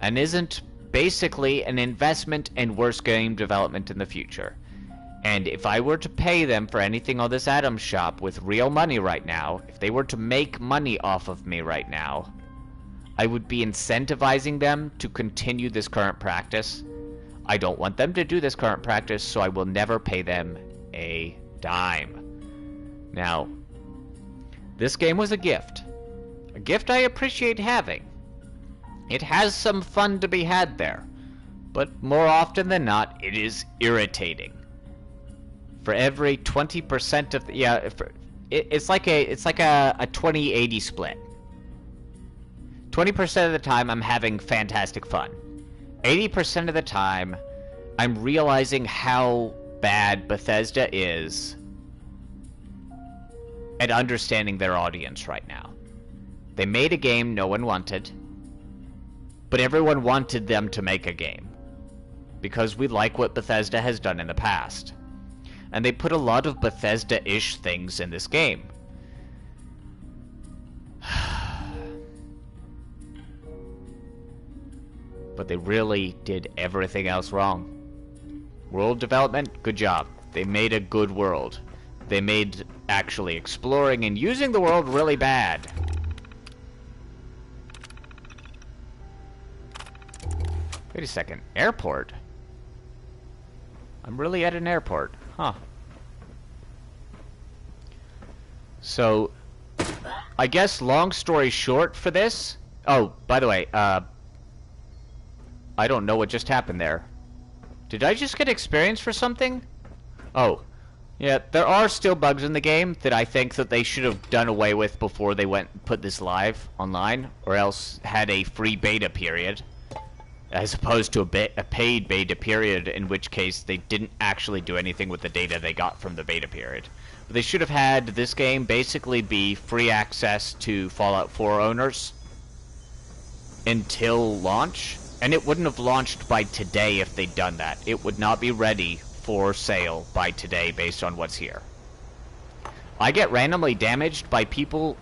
and isn't basically an investment in worse game development in the future. And if I were to pay them for anything on this Atom shop with real money right now, if they were to make money off of me right now, I would be incentivizing them to continue this current practice. I don't want them to do this current practice, so I will never pay them a dime. Now, this game was a gift I appreciate having. It has some fun to be had there, but more often than not, it is irritating. For every 20% of the, it's like a 20-80 split. 20% of the time I'm having fantastic fun. 80% of the time I'm realizing how bad Bethesda is at understanding their audience right now. They made a game no one wanted, but everyone wanted them to make a game, because we like what Bethesda has done in the past. And they put a lot of Bethesda-ish things in this game. But they really did everything else wrong. World development, good job. They made a good world. They made actually exploring and using the world really bad. Wait a second, airport? I'm really at an airport, huh? So, I guess long story short for this... Oh, by the way, I don't know what just happened there. Did I just get experience for something? Oh, yeah, there are still bugs in the game that I think that they should have done away with before they went and put this live online, or else had a free beta period, as opposed to a paid beta period, in which case they didn't actually do anything with the data they got from the beta period. But they should have had this game basically be free access to Fallout 4 owners until launch, and it wouldn't have launched by today if they'd done that. It would not be ready for sale by today based on what's here. I get randomly damaged by people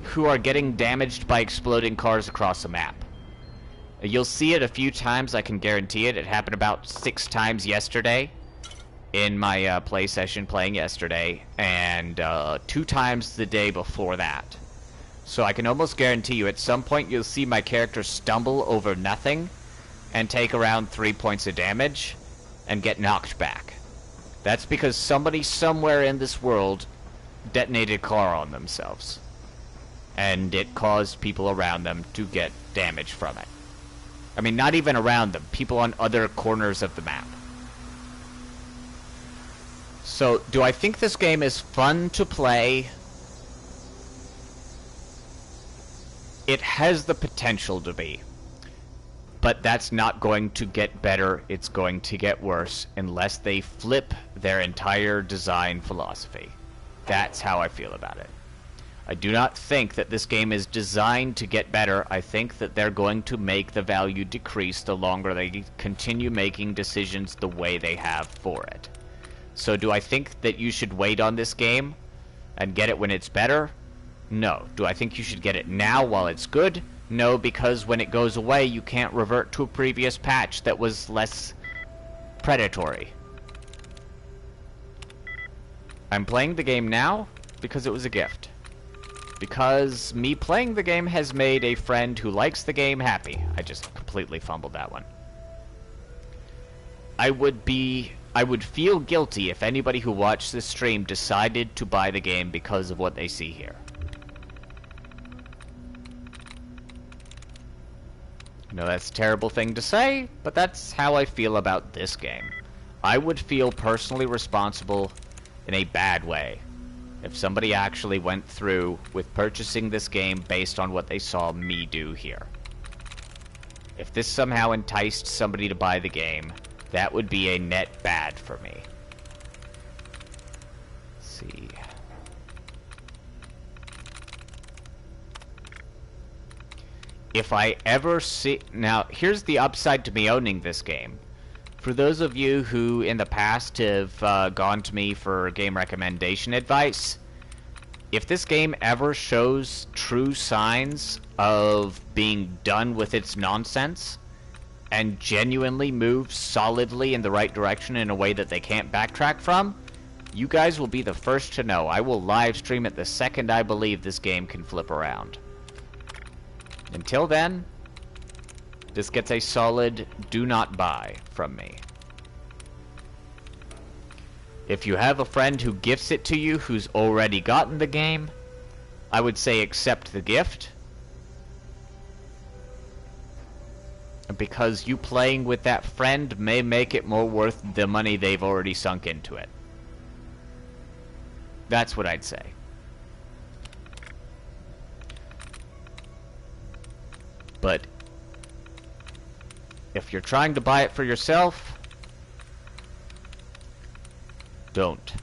who are getting damaged by exploding cars across the map. You'll see it a few times, I can guarantee it. It happened about 6 times yesterday in my play session playing yesterday, and 2 times the day before that. So I can almost guarantee you at some point you'll see my character stumble over nothing and take around 3 points of damage and get knocked back. That's because somebody somewhere in this world detonated a car on themselves, and it caused people around them to get damage from it. I mean, not even around them, people on other corners of the map. So, do I think this game is fun to play? It has the potential to be. But that's not going to get better, it's going to get worse unless they flip their entire design philosophy. That's how I feel about it. I do not think that this game is designed to get better. I think that they're going to make the value decrease the longer they continue making decisions the way they have for it. So do I think that you should wait on this game and get it when it's better? No. Do I think you should get it now while it's good? No, because when it goes away, you can't revert to a previous patch that was less predatory. I'm playing the game now because it was a gift. Because me playing the game has made a friend who likes the game happy. I just completely fumbled that one. I would feel guilty if anybody who watched this stream decided to buy the game because of what they see here. I know that's a terrible thing to say, but that's how I feel about this game. I would feel personally responsible in a bad way if somebody actually went through with purchasing this game based on what they saw me do here. If this somehow enticed somebody to buy the game, that would be a net bad for me. Let's see. If I ever see... Now, here's the upside to me owning this game. For those of you who in the past have gone to me for game recommendation advice, if this game ever shows true signs of being done with its nonsense and genuinely moves solidly in the right direction in a way that they can't backtrack from, you guys will be the first to know. I will live stream it the second I believe this game can flip around. Until then, this gets a solid do not buy from me. If you have a friend who gifts it to you who's already gotten the game, I would say accept the gift. Because you playing with that friend may make it more worth the money they've already sunk into it. That's what I'd say. But if you're trying to buy it for yourself, don't.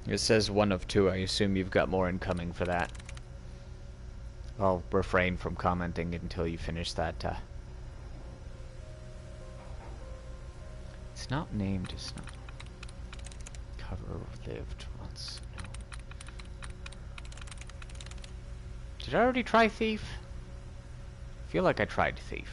It says 1 of 2. I assume you've got more incoming for that. I'll refrain from commenting until you finish that. It's not named. It's not. Cover lived once. No. Did I already try Thief? I feel like I tried Thief.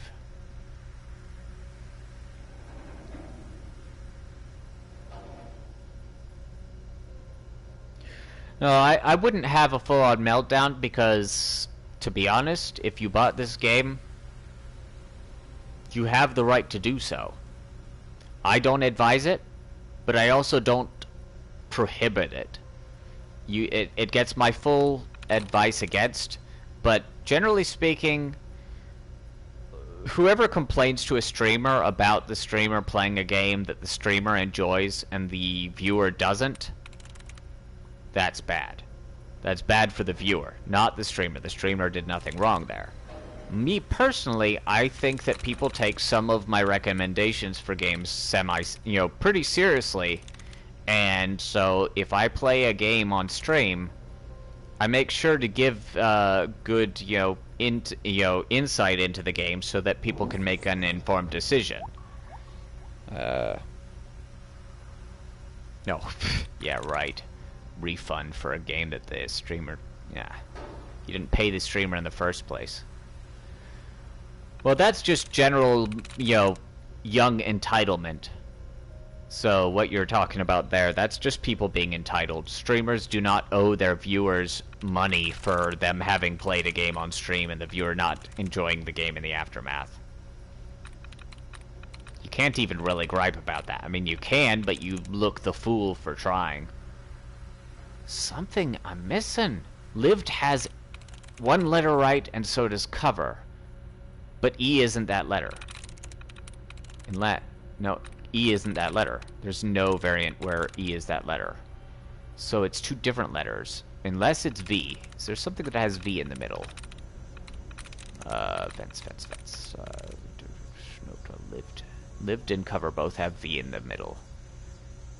No, I wouldn't have a full-on meltdown because, to be honest, if you bought this game, you have the right to do so. I don't advise it, but I also don't prohibit it. It gets my full advice against, but generally speaking, whoever complains to a streamer about the streamer playing a game that the streamer enjoys and the viewer doesn't, that's bad. That's bad for the viewer, not the streamer. The streamer did nothing wrong there. Me personally, I think that people take some of my recommendations for games pretty seriously. And so if I play a game on stream, I make sure to give good, insight into the game so that people can make an informed decision. No. Yeah, right. Refund for a game that the streamer... Yeah. You didn't pay the streamer in the first place. Well, that's just general, young entitlement. So what you're talking about there, that's just people being entitled. Streamers do not owe their viewers money for them having played a game on stream and the viewer not enjoying the game in the aftermath. You can't even really gripe about that. I mean, you can, but you look the fool for trying. Something I'm missing. Lived has one letter right, and so does cover. But E isn't that letter. No, E isn't that letter. There's no variant where E is that letter. So it's two different letters. Unless it's V. Is there something that has V in the middle? Vents. Lived and cover both have V in the middle.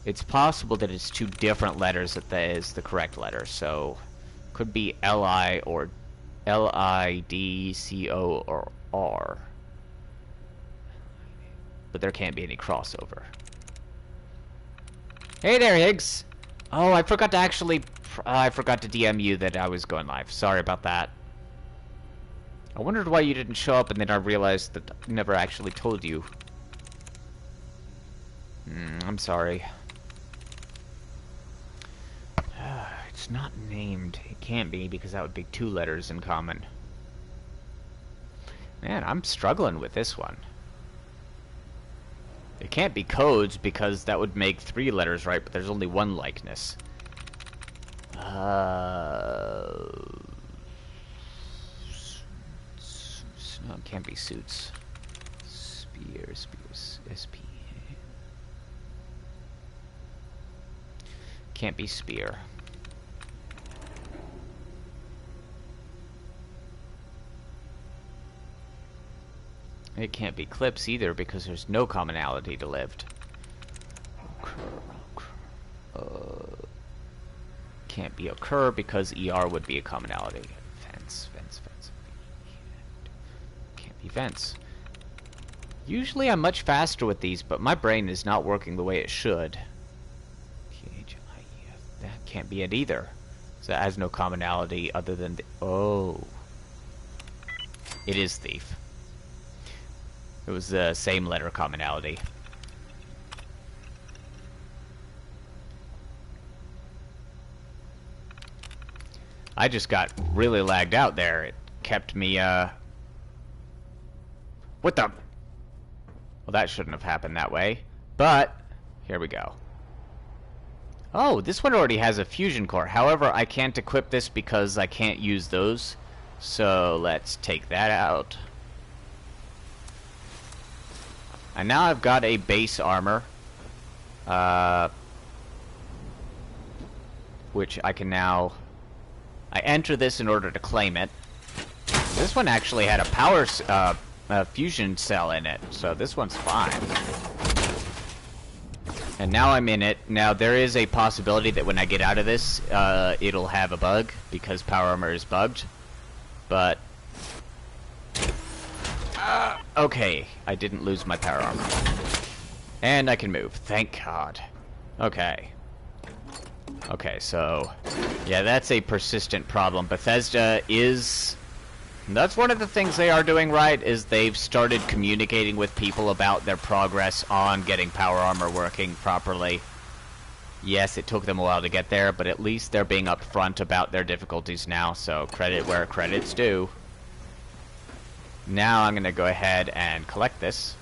It's possible that it's two different letters that is the correct letter. So could be L-I or L-I-D-C-O or R. But there can't be any crossover. Hey there, Higgs! Oh, I forgot to DM you that I was going live. Sorry about that. I wondered why you didn't show up, and then I realized that I never actually told you. I'm sorry. It's not named. It can't be, because that would be two letters in common. Man, I'm struggling with this one. It can't be codes, because that would make three letters right, but there's only one likeness. No, it can't be suits. Spears, SP. Can't be spear. It can't be clips either, because there's no commonality to lived. Can't be occur, because ER would be a commonality. Fence. Can't be fence. Usually I'm much faster with these, but my brain is not working the way it should. That can't be it either. So that has no commonality other than the... Oh. It is thief. It was the same letter commonality. I just got really lagged out there. It kept me, What the... Well, that shouldn't have happened that way. But, here we go. Oh, this one already has a fusion core. However, I can't equip this because I can't use those. So, let's take that out. And now I've got a base armor. Which I can now... I enter this in order to claim it. This one actually had a power... fusion cell in it. So this one's fine. And now I'm in it. Now there is a possibility that when I get out of this, it'll have a bug because power armor is bugged. But okay, I didn't lose my power armor, and I can move. Thank God. Okay. Okay, so yeah, that's a persistent problem. Bethesda is. That's one of the things they are doing right, is they've started communicating with people about their progress on getting power armor working properly. Yes, it took them a while to get there, but at least they're being upfront about their difficulties now, so credit where credit's due. Now I'm going to go ahead and collect this.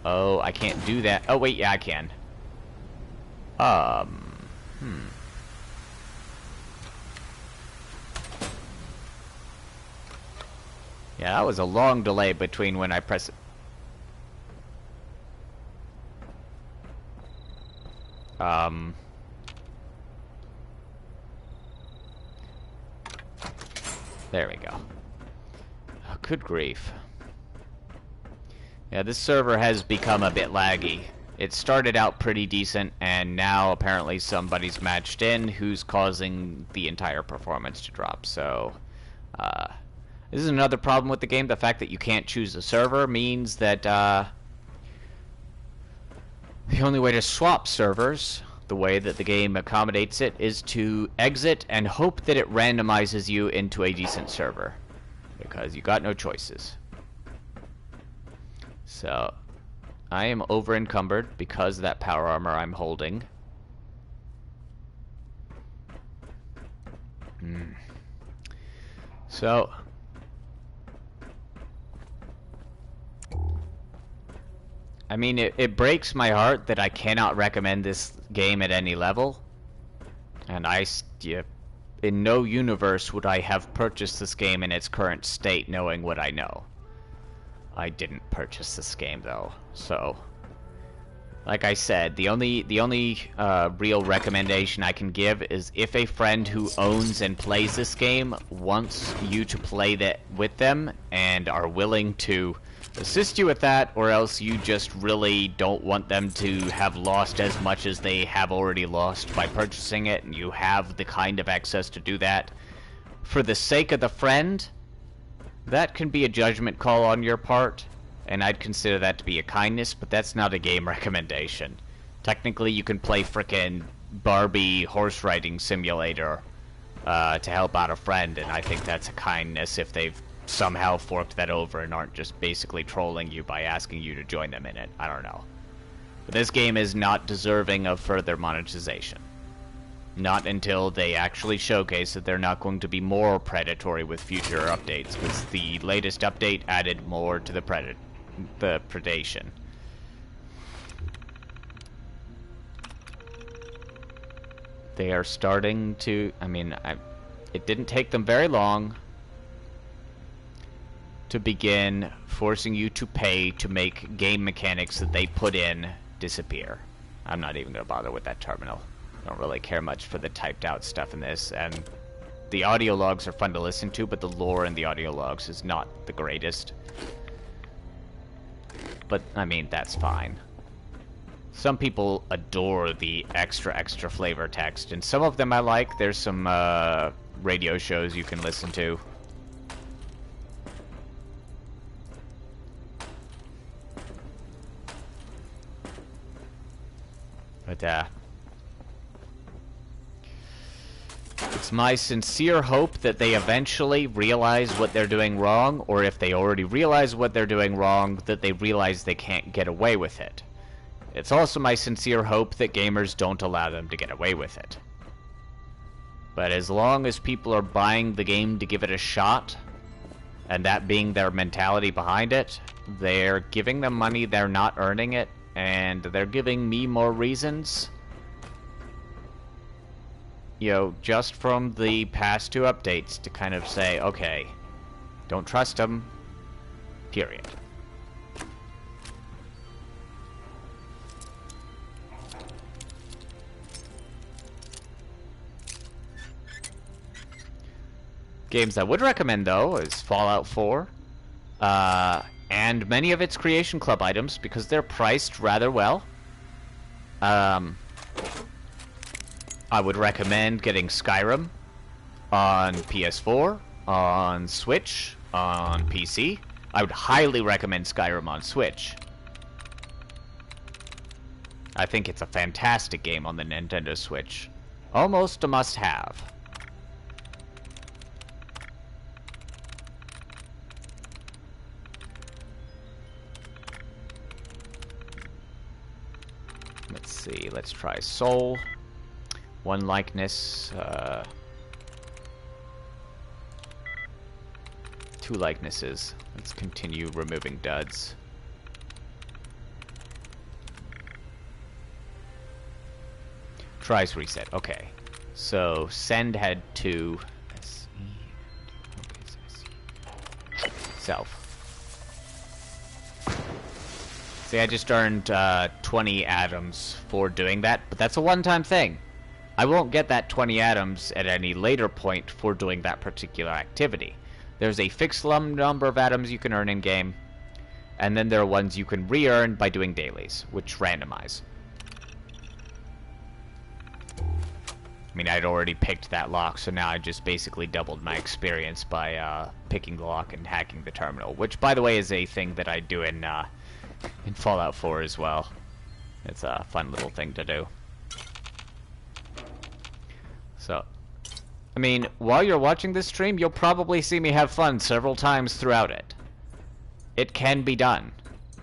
Oh, I can't do that. Oh, wait, yeah, I can. Yeah, that was a long delay between when I press it. There we go. Oh, good grief. Yeah, this server has become a bit laggy. It started out pretty decent, and now apparently somebody's matched in who's causing the entire performance to drop, so... this is another problem with the game. The fact that you can't choose a server means that, the only way to swap servers, the way that the game accommodates it, is to exit and hope that it randomizes you into a decent server. Because you got no choices. So, I am over encumbered because of that power armor I'm holding. So I mean, it breaks my heart that I cannot recommend this game at any level. And in no universe would I have purchased this game in its current state knowing what I know. I didn't purchase this game though, so like I said, the only real recommendation I can give is if a friend who owns and plays this game wants you to play that with them and are willing to assist you with that, or else you just really don't want them to have lost as much as they have already lost by purchasing it, and you have the kind of access to do that for the sake of the friend, that can be a judgment call on your part, and I'd consider that to be a kindness, but that's not a game recommendation. Technically, you can play frickin' Barbie horse riding simulator to help out a friend, and I think that's a kindness if they've somehow forked that over and aren't just basically trolling you by asking you to join them in it. I don't know. But this game is not deserving of further monetization. Not until they actually showcase that they're not going to be more predatory with future updates, because the latest update added more to the predation. They are starting to... I mean, it didn't take them very long to begin forcing you to pay to make game mechanics that they put in disappear. I'm not even going to bother with that terminal. I don't really care much for the typed out stuff in this, and the audio logs are fun to listen to, but the lore in the audio logs is not the greatest. But, I mean, that's fine. Some people adore the extra flavor text, and some of them I like. There's some radio shows you can listen to. But, it's my sincere hope that they eventually realize what they're doing wrong, or if they already realize what they're doing wrong, that they realize they can't get away with it. It's also my sincere hope that gamers don't allow them to get away with it. But as long as people are buying the game to give it a shot, and that being their mentality behind it, they're giving them money, they're not earning it, and they're giving me more reasons, you know, just from the past 2 updates to kind of say, okay, don't trust them, period. Games I would recommend, though, is Fallout 4, and many of its Creation Club items, because they're priced rather well. I would recommend getting Skyrim on PS4, on Switch, on PC. I would highly recommend Skyrim on Switch. I think it's a fantastic game on the Nintendo Switch. Almost a must-have. Let's see, let's try Soul. 1 likeness, 2 likenesses. Let's continue removing duds. Tries reset, okay. So, send had 2. Self. See, I just earned 20 atoms for doing that, but that's a one-time thing. I won't get that 20 atoms at any later point for doing that particular activity. There's a fixed number of atoms you can earn in-game, and then there are ones you can re-earn by doing dailies, which randomize. I mean, I'd already picked that lock, so now I just basically doubled my experience by picking the lock and hacking the terminal, which, by the way, is a thing that I do in Fallout 4 as well. It's a fun little thing to do. So, I mean, while you're watching this stream, you'll probably see me have fun several times throughout it. It can be done.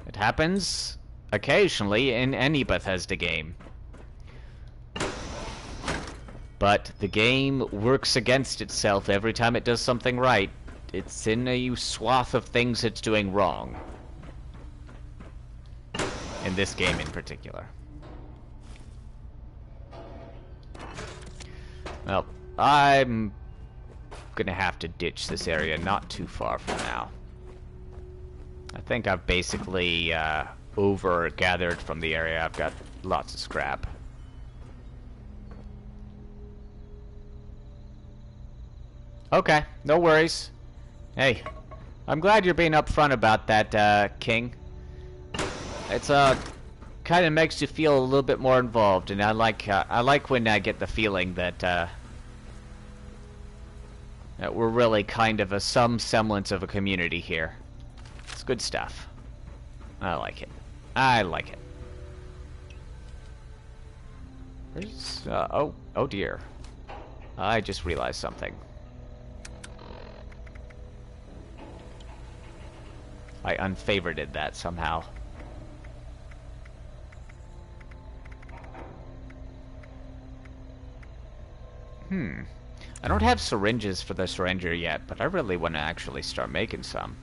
It happens occasionally in any Bethesda game. But the game works against itself every time it does something right. It's in a swath of things it's doing wrong. In this game in particular. Well, I'm gonna have to ditch this area not too far from now. I think I've basically over-gathered from the area. I've got lots of scrap. Okay, no worries. Hey, I'm glad you're being upfront about that, King. It's kind of makes you feel a little bit more involved, and I like when I get the feeling that that we're really kind of some semblance of a community here. It's good stuff. I like it. I like it. Where's oh dear. I just realized something. I unfavorited that somehow. I don't have syringes for the syringer yet, but I really want to actually start making some.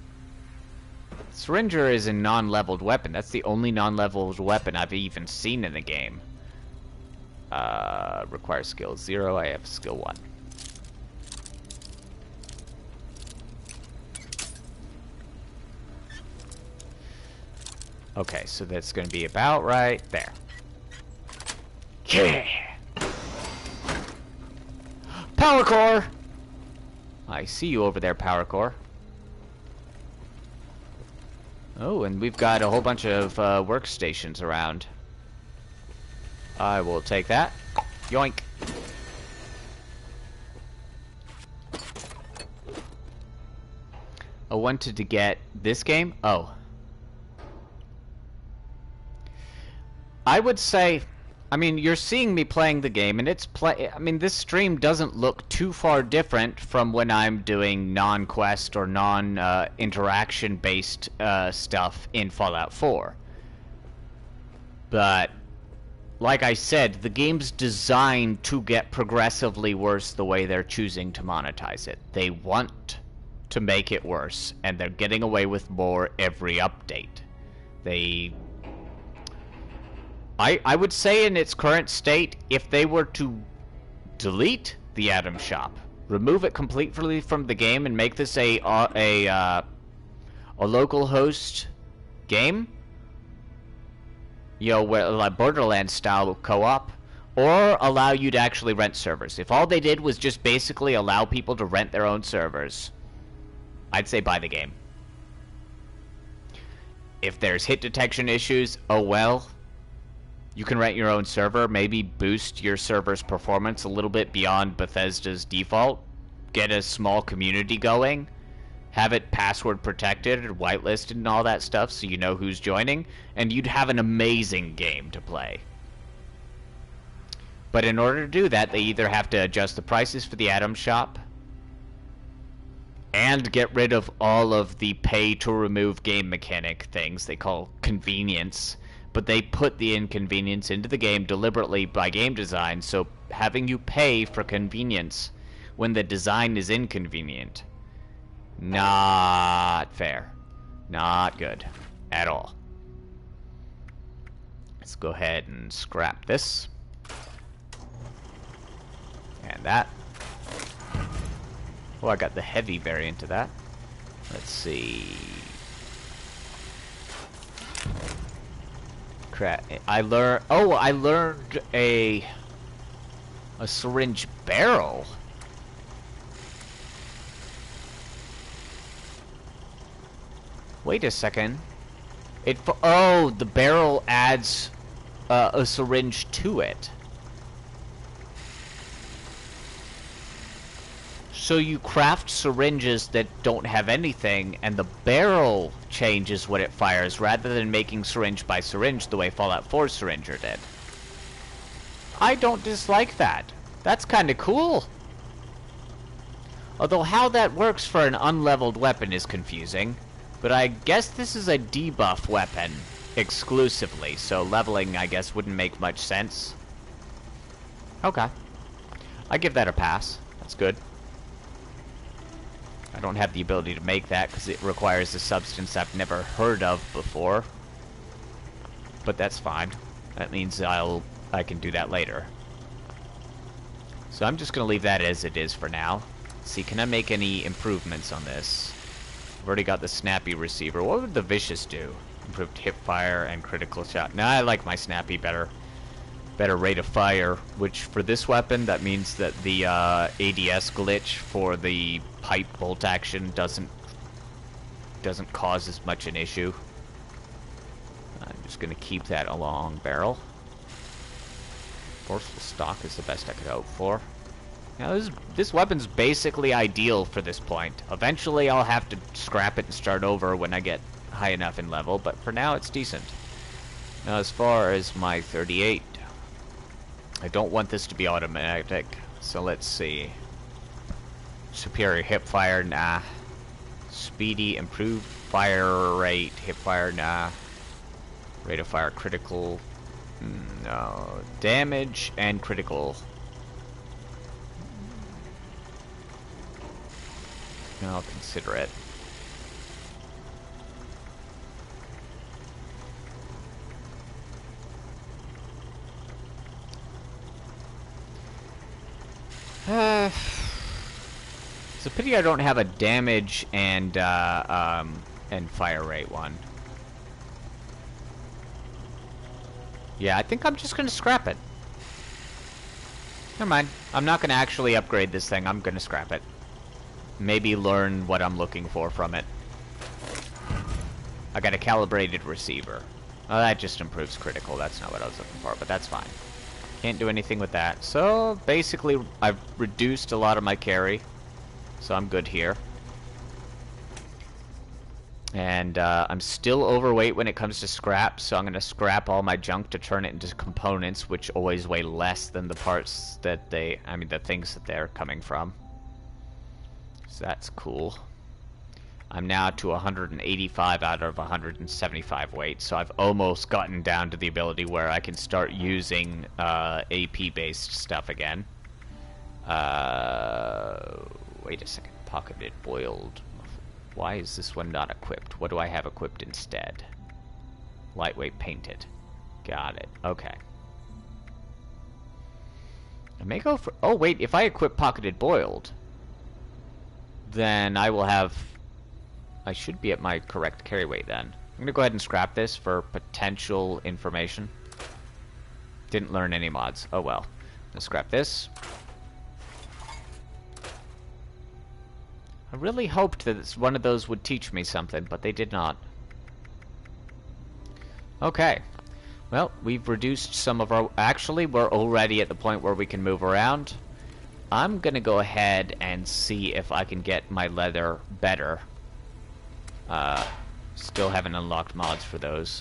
Syringer is a non-leveled weapon. That's the only non-leveled weapon I've even seen in the game. Requires skill 0. I have skill 1. Okay, so that's going to be about right there. Yeah! Power core! I see you over there, power core. Oh, and we've got a whole bunch of workstations around. I will take that. Yoink. I wanted to get this game. Oh. I would say, I mean, you're seeing me playing the game, and I mean, this stream doesn't look too far different from when I'm doing non-quest or non-interaction-based stuff in Fallout 4. But, like I said, the game's designed to get progressively worse the way they're choosing to monetize it. They want to make it worse, and they're getting away with more every update. I would say in its current state, if they were to delete the Atom Shop, remove it completely from the game, and make this a local host game, you know, where, like Borderlands style co-op, or allow you to actually rent servers. If all they did was just basically allow people to rent their own servers, I'd say buy the game. If there's hit detection issues, oh well. You can rent your own server, maybe boost your server's performance a little bit beyond Bethesda's default, get a small community going, have it password protected and whitelisted and all that stuff so you know who's joining, and you'd have an amazing game to play. But in order to do that, they either have to adjust the prices for the Atom Shop and get rid of all of the pay-to-remove game mechanic things they call convenience. But they put the inconvenience into the game deliberately by game design, so having you pay for convenience when the design is inconvenient, not fair. Not good. At all. Let's go ahead and scrap this. And that. Oh, I got the heavy variant of that. Let's see. I learned a syringe barrel. Wait a second. Oh, the barrel adds a syringe to it. So you craft syringes that don't have anything, and the barrel changes what it fires, rather than making syringe by syringe the way Fallout 4's syringer did. I don't dislike that. That's kind of cool. Although how that works for an unleveled weapon is confusing. But I guess this is a debuff weapon. exclusively, so leveling, I guess, wouldn't make much sense. Okay. I give that a pass. That's good. I don't have the ability to make that because it requires a substance I've never heard of before. But that's fine. That means I can do that later. So I'm just going to leave that as it is for now. Let's see, can I make any improvements on this? I've already got the snappy receiver. What would the vicious do? Improved hip fire and critical shot. Now I like my snappy better. Better rate of fire, which for this weapon, that means that the ADS glitch for the pipe bolt action doesn't cause as much an issue. I'm just going to keep that a long barrel. Forceful stock is the best I could hope for. Now this weapon's basically ideal for this point. Eventually I'll have to scrap it and start over when I get high enough in level, but for now it's decent. Now as far as my 38, I don't want this to be automatic, so let's see. Superior hip fire, nah. Speedy, improved fire rate, hip fire, nah. Rate of fire, critical, no. Damage and critical. I'll consider it. It's a pity I don't have a damage and fire rate one. Yeah, I think I'm just gonna scrap it. Never mind. I'm not gonna actually upgrade this thing. I'm gonna scrap it. Maybe learn what I'm looking for from it. I got a calibrated receiver. Oh, that just improves critical. That's not what I was looking for, but that's fine. Can't do anything with that. So, basically, I've reduced a lot of my carry. So I'm good here. And I'm still overweight when it comes to scrap, so I'm going to scrap all my junk to turn it into components, which always weigh less than the parts that the things that they're coming from. So that's cool. I'm now to 185 out of 175 weight, so I've almost gotten down to the ability where I can start using AP-based stuff again. Wait a second. Pocketed boiled. Why is this one not equipped? What do I have equipped instead? Lightweight painted. Got it. Okay. I may go for... Oh, wait. If I equip pocketed boiled, then I will have... I should be at my correct carry weight then. I'm going to go ahead and scrap this for potential information. Didn't learn any mods. Oh well. Let's scrap this. I really hoped that one of those would teach me something, but they did not. Okay. Well, we've reduced some of our... Actually, we're already at the point where we can move around. I'm going to go ahead and see if I can get my leather better. Still haven't unlocked mods for those.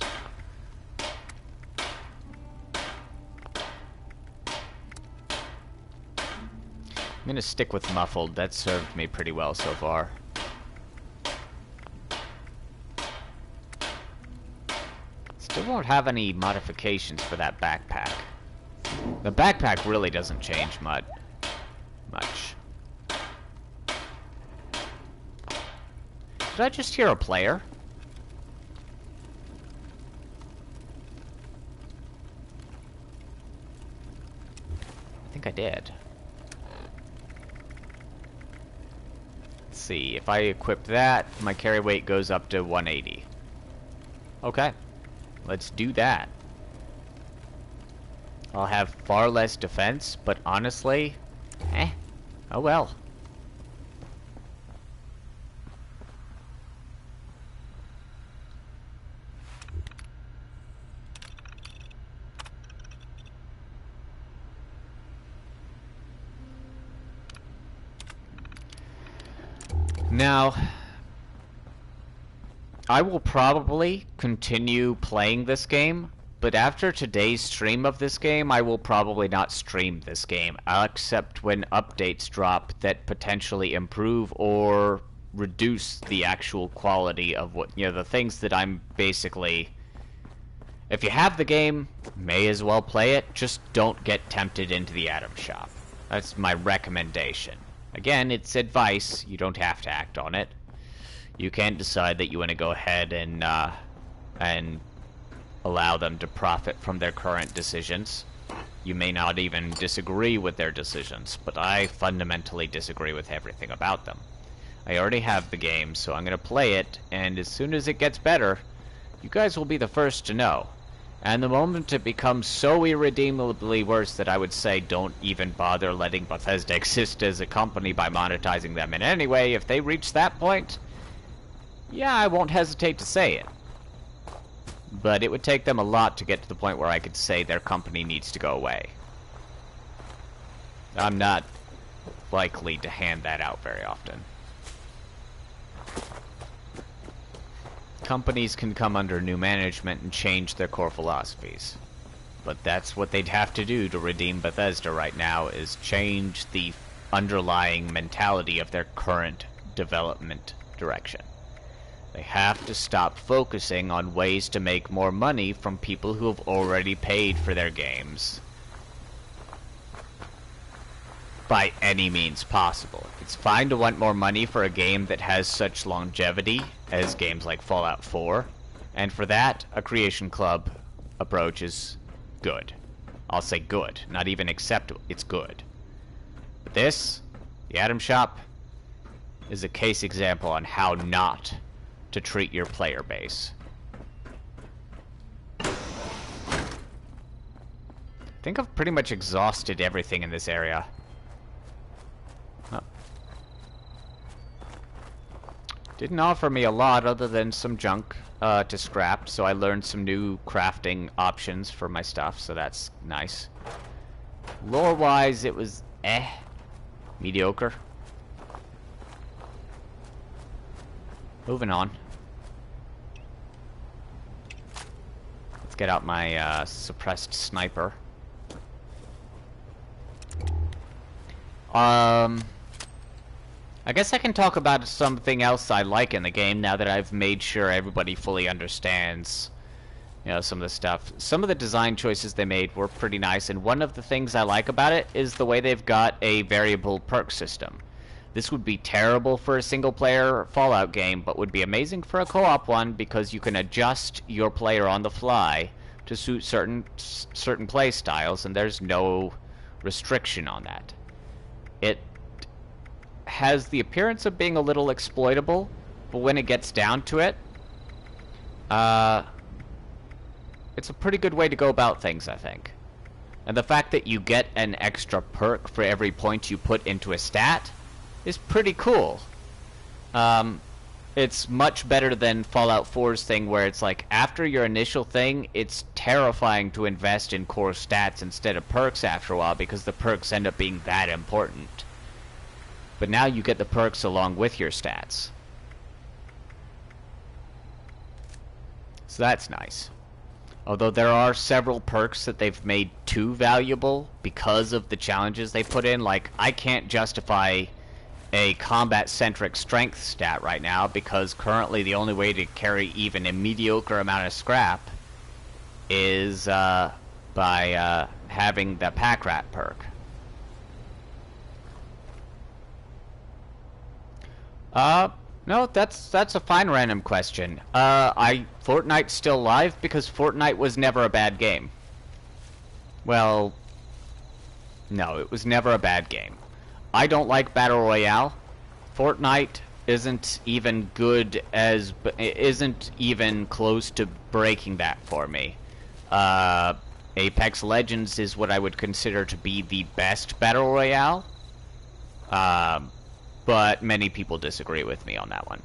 I'm gonna stick with muffled. That served me pretty well so far. Still won't have any modifications for that backpack. The backpack really doesn't change much. Did I just hear a player? I think I did. Let's see, if I equip that, my carry weight goes up to 180. Okay, let's do that. I'll have far less defense, but honestly, oh well. Now, I will probably continue playing this game, but after today's stream of this game, I will probably not stream this game, except when updates drop that potentially improve or reduce the actual quality of what, the things that I'm basically If you have the game, may as well play it. Just don't get tempted into the Atom Shop. That's my recommendation. Again, it's advice. You don't have to act on it. You can decide that you want to go ahead and allow them to profit from their current decisions. You may not even disagree with their decisions, but I fundamentally disagree with everything about them. I already have the game, so I'm going to play it, and as soon as it gets better, you guys will be the first to know. And the moment it becomes so irredeemably worse that I would say don't even bother letting Bethesda exist as a company by monetizing them in any way, if they reach that point, yeah, I won't hesitate to say it. But it would take them a lot to get to the point where I could say their company needs to go away. I'm not likely to hand that out very often. Companies can come under new management and change their core philosophies. But that's what they'd have to do to redeem Bethesda right now, is change the underlying mentality of their current development direction. They have to stop focusing on ways to make more money from people who have already paid for their games by any means possible. It's fine to want more money for a game that has such longevity as games like Fallout 4, and for that, a Creation Club approach is good. I'll say good, not even acceptable, it's good. But this, the Atom Shop, is a case example on how not to treat your player base. I think I've pretty much exhausted everything in this area. Oh. Didn't offer me a lot other than some junk to scrap, so I learned some new crafting options for my stuff, so that's nice. Lore-wise, it was mediocre. Moving on. Let's get out my suppressed sniper. I guess I can talk about something else I like in the game now that I've made sure everybody fully understands, you know, some of the stuff. Some of the design choices they made were pretty nice, and one of the things I like about it is the way they've got a variable perk system. This would be terrible for a single-player Fallout game, but would be amazing for a co-op one because you can adjust your player on the fly to suit certain play styles, and there's no restriction on that. It has the appearance of being a little exploitable, but when it gets down to it, it's a pretty good way to go about things, I think. And the fact that you get an extra perk for every point you put into a stat is pretty cool. It's much better than Fallout 4's thing where it's like, after your initial thing, it's terrifying to invest in core stats instead of perks after a while because the perks end up being that important. But now you get the perks along with your stats. So that's nice. Although there are several perks that they've made too valuable because of the challenges they put in. Like, I can't justify a combat-centric strength stat right now because currently the only way to carry even a mediocre amount of scrap is by having the pack rat perk. No, that's a fine random question. Fortnite's still live because Fortnite was never a bad game. Well, no, it was never a bad game. I don't like Battle Royale. Fortnite isn't even close to breaking that for me. Apex Legends is what I would consider to be the best Battle Royale. But many people disagree with me on that one.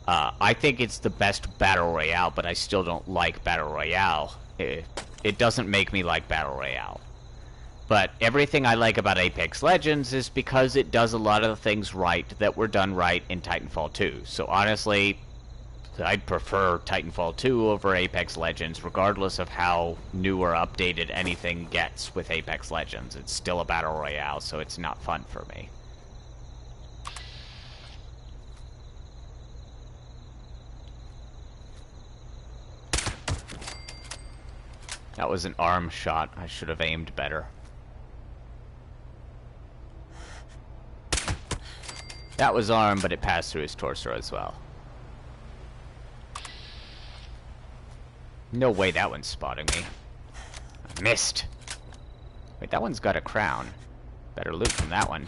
I think it's the best Battle Royale, but I still don't like Battle Royale. It doesn't make me like Battle Royale. But everything I like about Apex Legends is because it does a lot of the things right that were done right in Titanfall 2. So honestly, I'd prefer Titanfall 2 over Apex Legends, regardless of how new or updated anything gets with Apex Legends. It's still a Battle Royale, so it's not fun for me. That was an arm shot. I should have aimed better. That was arm, but it passed through his torso as well. No way that one's spotting me. I missed. Wait, that one's got a crown. Better loot from that one.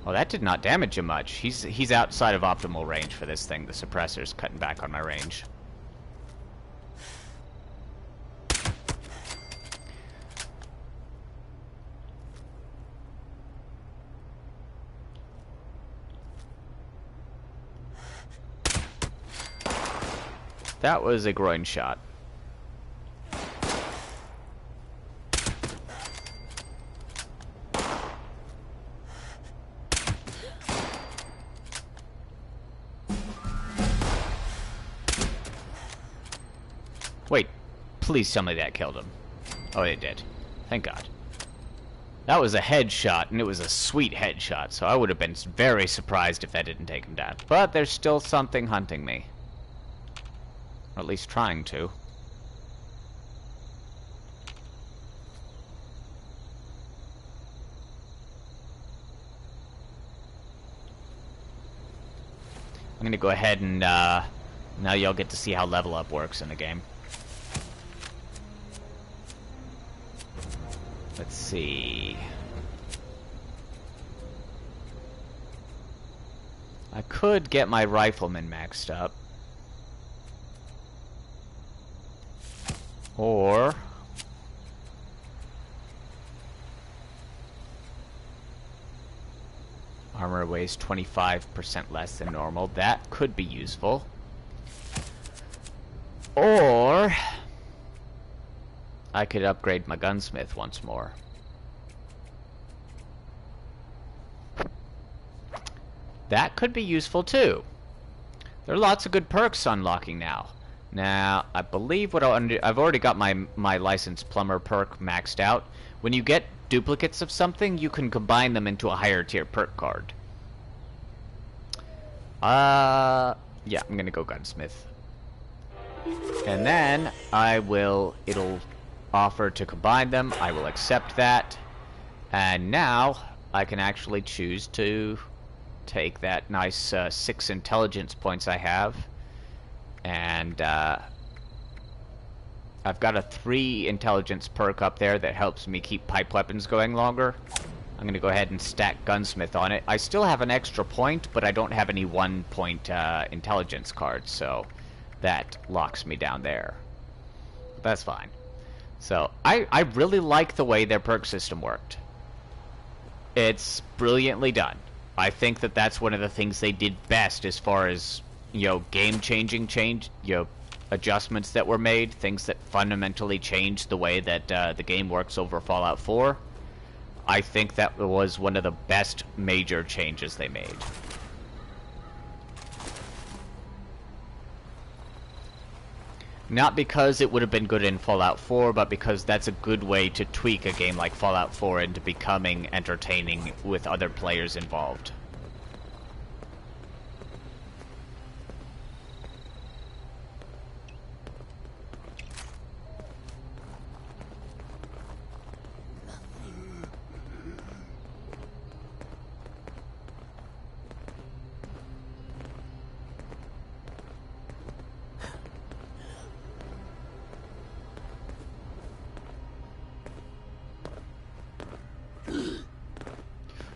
Oh, that did not damage him much. He's outside of optimal range for this thing. The suppressor's cutting back on my range. That was a groin shot. Wait, please tell me that killed him. Oh, it did. Thank God. That was a headshot, and it was a sweet headshot, so I would have been very surprised if that didn't take him down. But there's still something hunting me. Or at least trying to. I'm gonna go ahead and, now y'all get to see how level up works in the game. Let's see. I could get my rifleman maxed up. Or armor weighs 25% less than normal. That could be useful. Or I could upgrade my gunsmith once more. That could be useful too. There are lots of good perks unlocking now. Now, I believe what I've already got my licensed plumber perk maxed out. When you get duplicates of something, you can combine them into a higher tier perk card. Yeah, I'm gonna go gunsmith. And then it'll offer to combine them. I will accept that. And now I can actually choose to take that nice 6 intelligence points I have. And I've got a 3 intelligence perk up there that helps me keep pipe weapons going longer. I'm going to go ahead and stack gunsmith on it. I still have an extra point, but I don't have any 1 point intelligence cards, so that locks me down there. But that's fine. So I really like the way their perk system worked. It's brilliantly done. I think that that's one of the things they did best as far as, you know, game-changing adjustments that were made, things that fundamentally changed the way that the game works over Fallout 4. I think that was one of the best major changes they made. Not because it would have been good in Fallout 4, but because that's a good way to tweak a game like Fallout 4 into becoming entertaining with other players involved.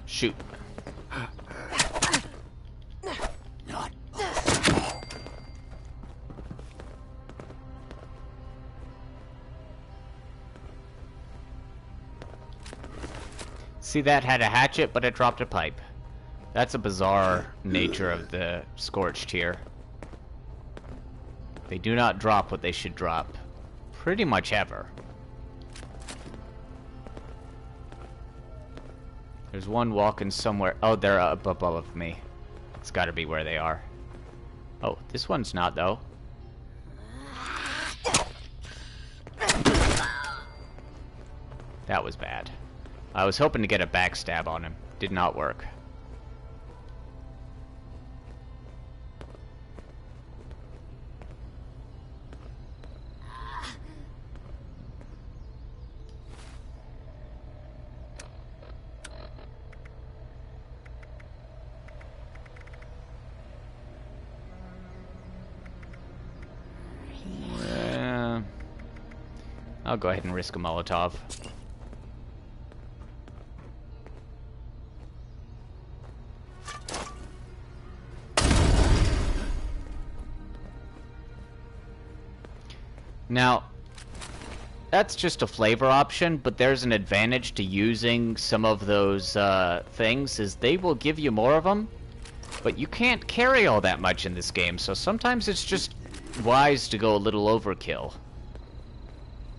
Shoot. See, that had a hatchet, but it dropped a pipe. That's a bizarre nature of the Scorched here. They do not drop what they should drop. Pretty much ever. There's one walking somewhere. Oh, they're up above me. It's gotta be where they are. Oh, this one's not, though. That was bad. I was hoping to get a backstab on him. Did not work. I'll go ahead and risk a Molotov. Now, that's just a flavor option, but there's an advantage to using some of those things, is they will give you more of them, but you can't carry all that much in this game, so sometimes it's just wise to go a little overkill.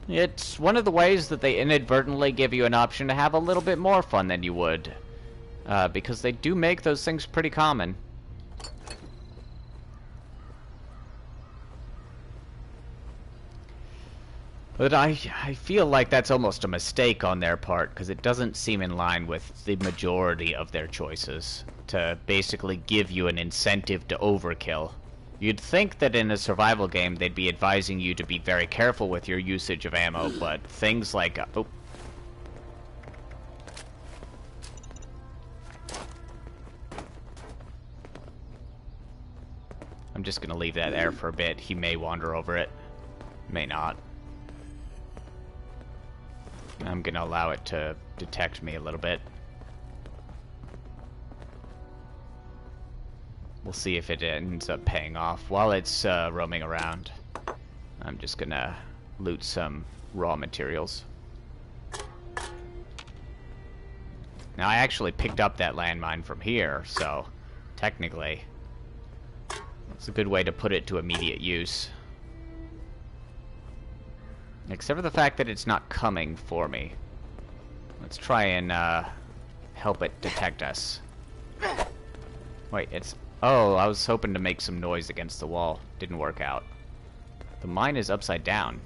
It's one of the ways that they inadvertently give you an option to have a little bit more fun than you would, because they do make those things pretty common. But I feel like that's almost a mistake on their part, because it doesn't seem in line with the majority of their choices to basically give you an incentive to overkill. You'd think that in a survival game they'd be advising you to be very careful with your usage of ammo, but things like... oh. I'm just gonna leave that there for a bit. He may wander over it. May not. I'm gonna allow it to detect me a little bit. We'll see if it ends up paying off. While it's roaming around, I'm just gonna loot some raw materials. Now, I actually picked up that landmine from here, so technically it's a good way to put it to immediate use. Except for the fact that it's not coming for me. Let's try and help it detect us. Wait, it's... oh, I was hoping to make some noise against the wall. Didn't work out. The mine is upside down.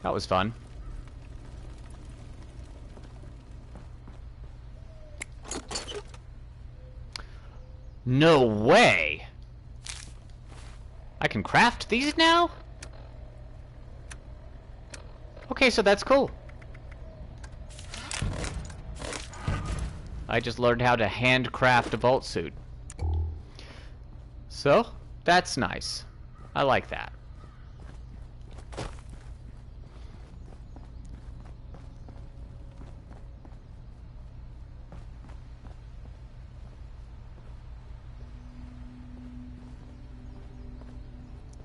That was fun. No way! I can craft these now? Okay, so that's cool. I just learned how to handcraft a vault suit. So, that's nice. I like that.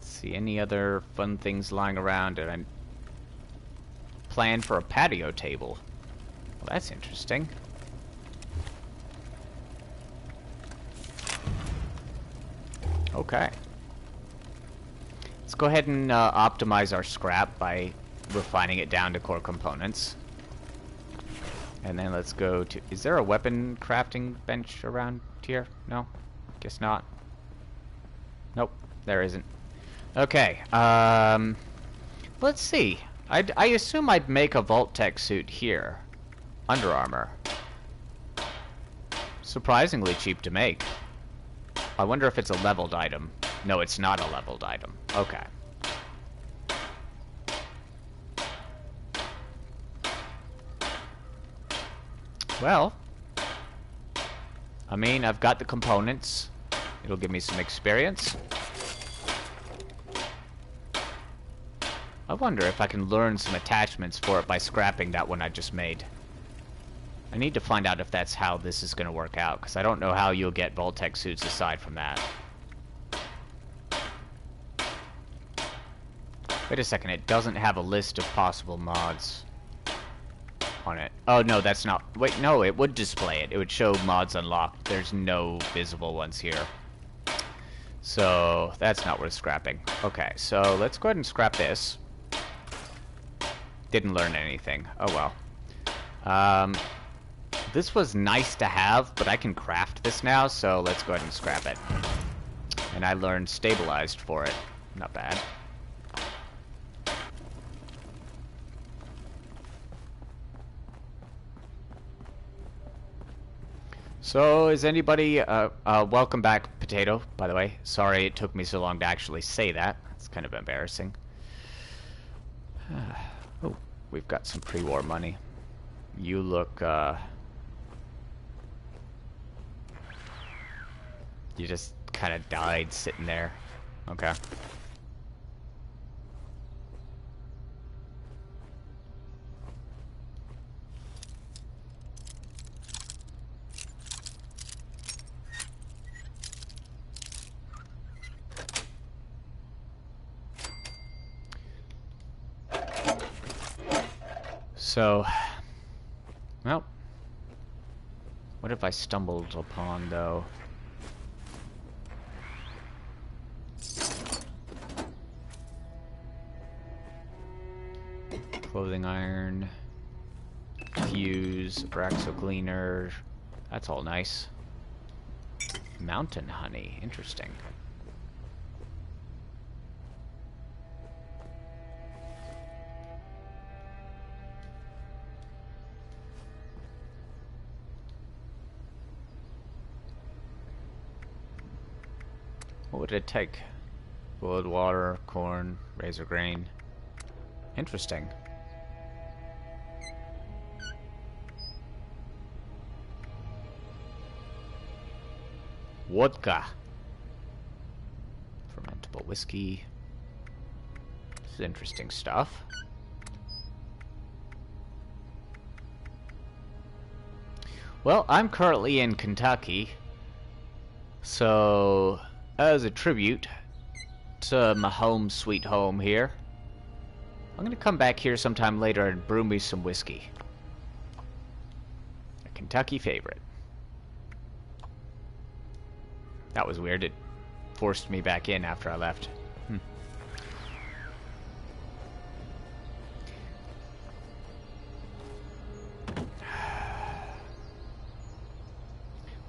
See any other fun things lying around, and I'm planning for a patio table. Well, that's interesting. Okay. Let's go ahead and optimize our scrap by refining it down to core components. And then let's go to... is there a weapon crafting bench around here? No? Guess not. Nope, there isn't. Okay, let's see. I assume I'd make a Vault-Tec suit here. Under Armor. Surprisingly cheap to make. I wonder if it's a leveled item. No, it's not a leveled item. Okay. Well, I mean, I've got the components. It'll give me some experience. I wonder if I can learn some attachments for it by scrapping that one I just made. I need to find out if that's how this is going to work out, because I don't know how you'll get Vault-Tec suits aside from that. Wait a second, it doesn't have a list of possible mods on it. Oh, no, that's not... wait, no, it would display it. It would show mods unlocked. There's no visible ones here. So, that's not worth scrapping. Okay, so let's go ahead and scrap this. Didn't learn anything. Oh well. This was nice to have, but I can craft this now, so let's go ahead and scrap it. And I learned stabilized for it. Not bad. So, is anybody, welcome back, Potato, by the way. Sorry it took me so long to actually say that. It's kind of embarrassing. Oh, we've got some pre-war money. You look, you just kind of died sitting there. Okay. So, well, what have I stumbled upon, though? Clothing iron, fuse, Abraxo cleaner. That's all nice. Mountain honey, interesting. What would it take? Wood, water, corn, razor grain. Interesting. Vodka. Fermentable whiskey. This is interesting stuff. Well, I'm currently in Kentucky. So, as a tribute to my home sweet home here, I'm gonna come back here sometime later and brew me some whiskey. A Kentucky favorite. That was weird. It forced me back in after I left.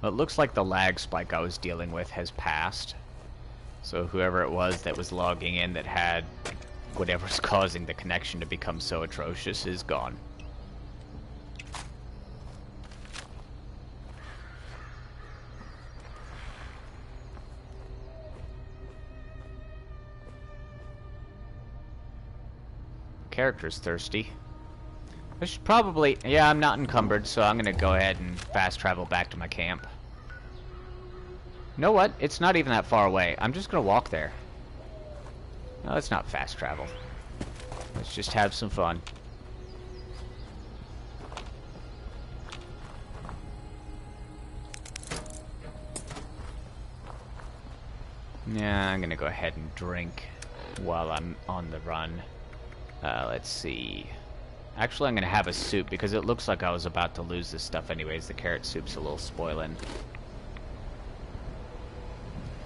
Well, it looks like the lag spike I was dealing with has passed. So whoever it was that was logging in that had whatever's causing the connection to become so atrocious is gone. Character's thirsty. I should probably... Yeah, I'm not encumbered, so I'm gonna go ahead and fast travel back to my camp. You know what? It's not even that far away. I'm just gonna walk there. No, it's not fast travel. Let's just have some fun. Yeah, I'm gonna go ahead and drink while I'm on the run. Let's see. Actually, I'm gonna have a soup because it looks like I was about to lose this stuff anyways. The carrot soup's a little spoiling.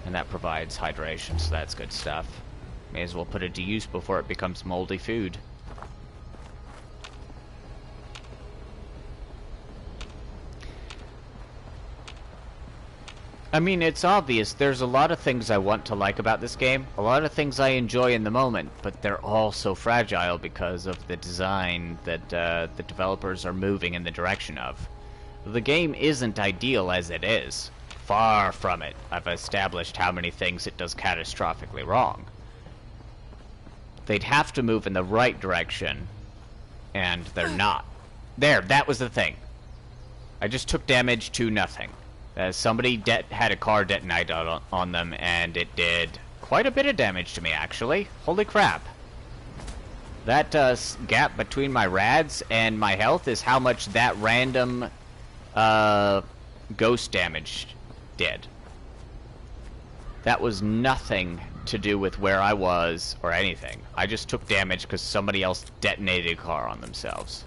And that provides hydration, so that's good stuff. May as well put it to use before it becomes moldy food. I mean, it's obvious. There's a lot of things I want to like about this game. A lot of things I enjoy in the moment, but they're all so fragile because of the design that the developers are moving in the direction of. The game isn't ideal as it is. Far from it. I've established how many things it does catastrophically wrong. They'd have to move in the right direction, and they're not. There, that was the thing. I just took damage to nothing. Somebody had a car detonate on them, and it did quite a bit of damage to me, actually. Holy crap. That gap between my rads and my health is how much that random ghost damage did. That was nothing to do with where I was or anything. I just took damage because somebody else detonated a car on themselves.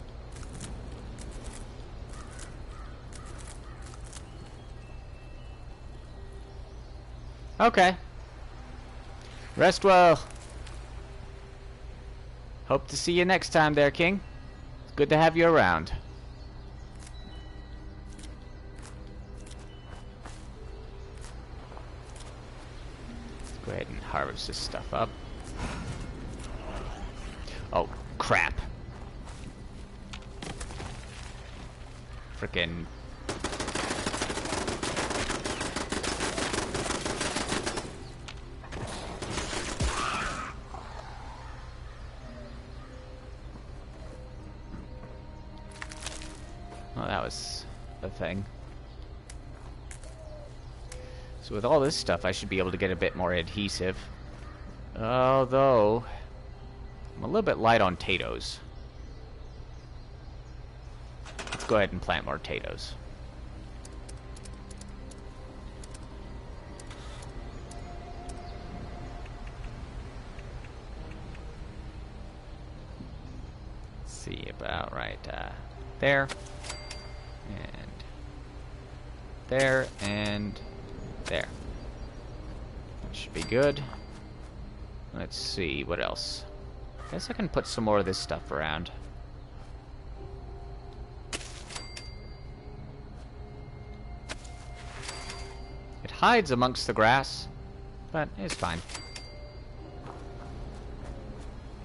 Okay. Rest well. Hope to see you next time there, King. It's good to have you around. Let's go ahead and harvest this stuff up. Oh, crap. Frickin' was a thing. So with all this stuff, I should be able to get a bit more adhesive. Although, I'm a little bit light on potatoes. Let's go ahead and plant more potatoes. See, about right there, and there, and there. That should be good. Let's see, what else? Guess I can put some more of this stuff around. It hides amongst the grass, but it's fine.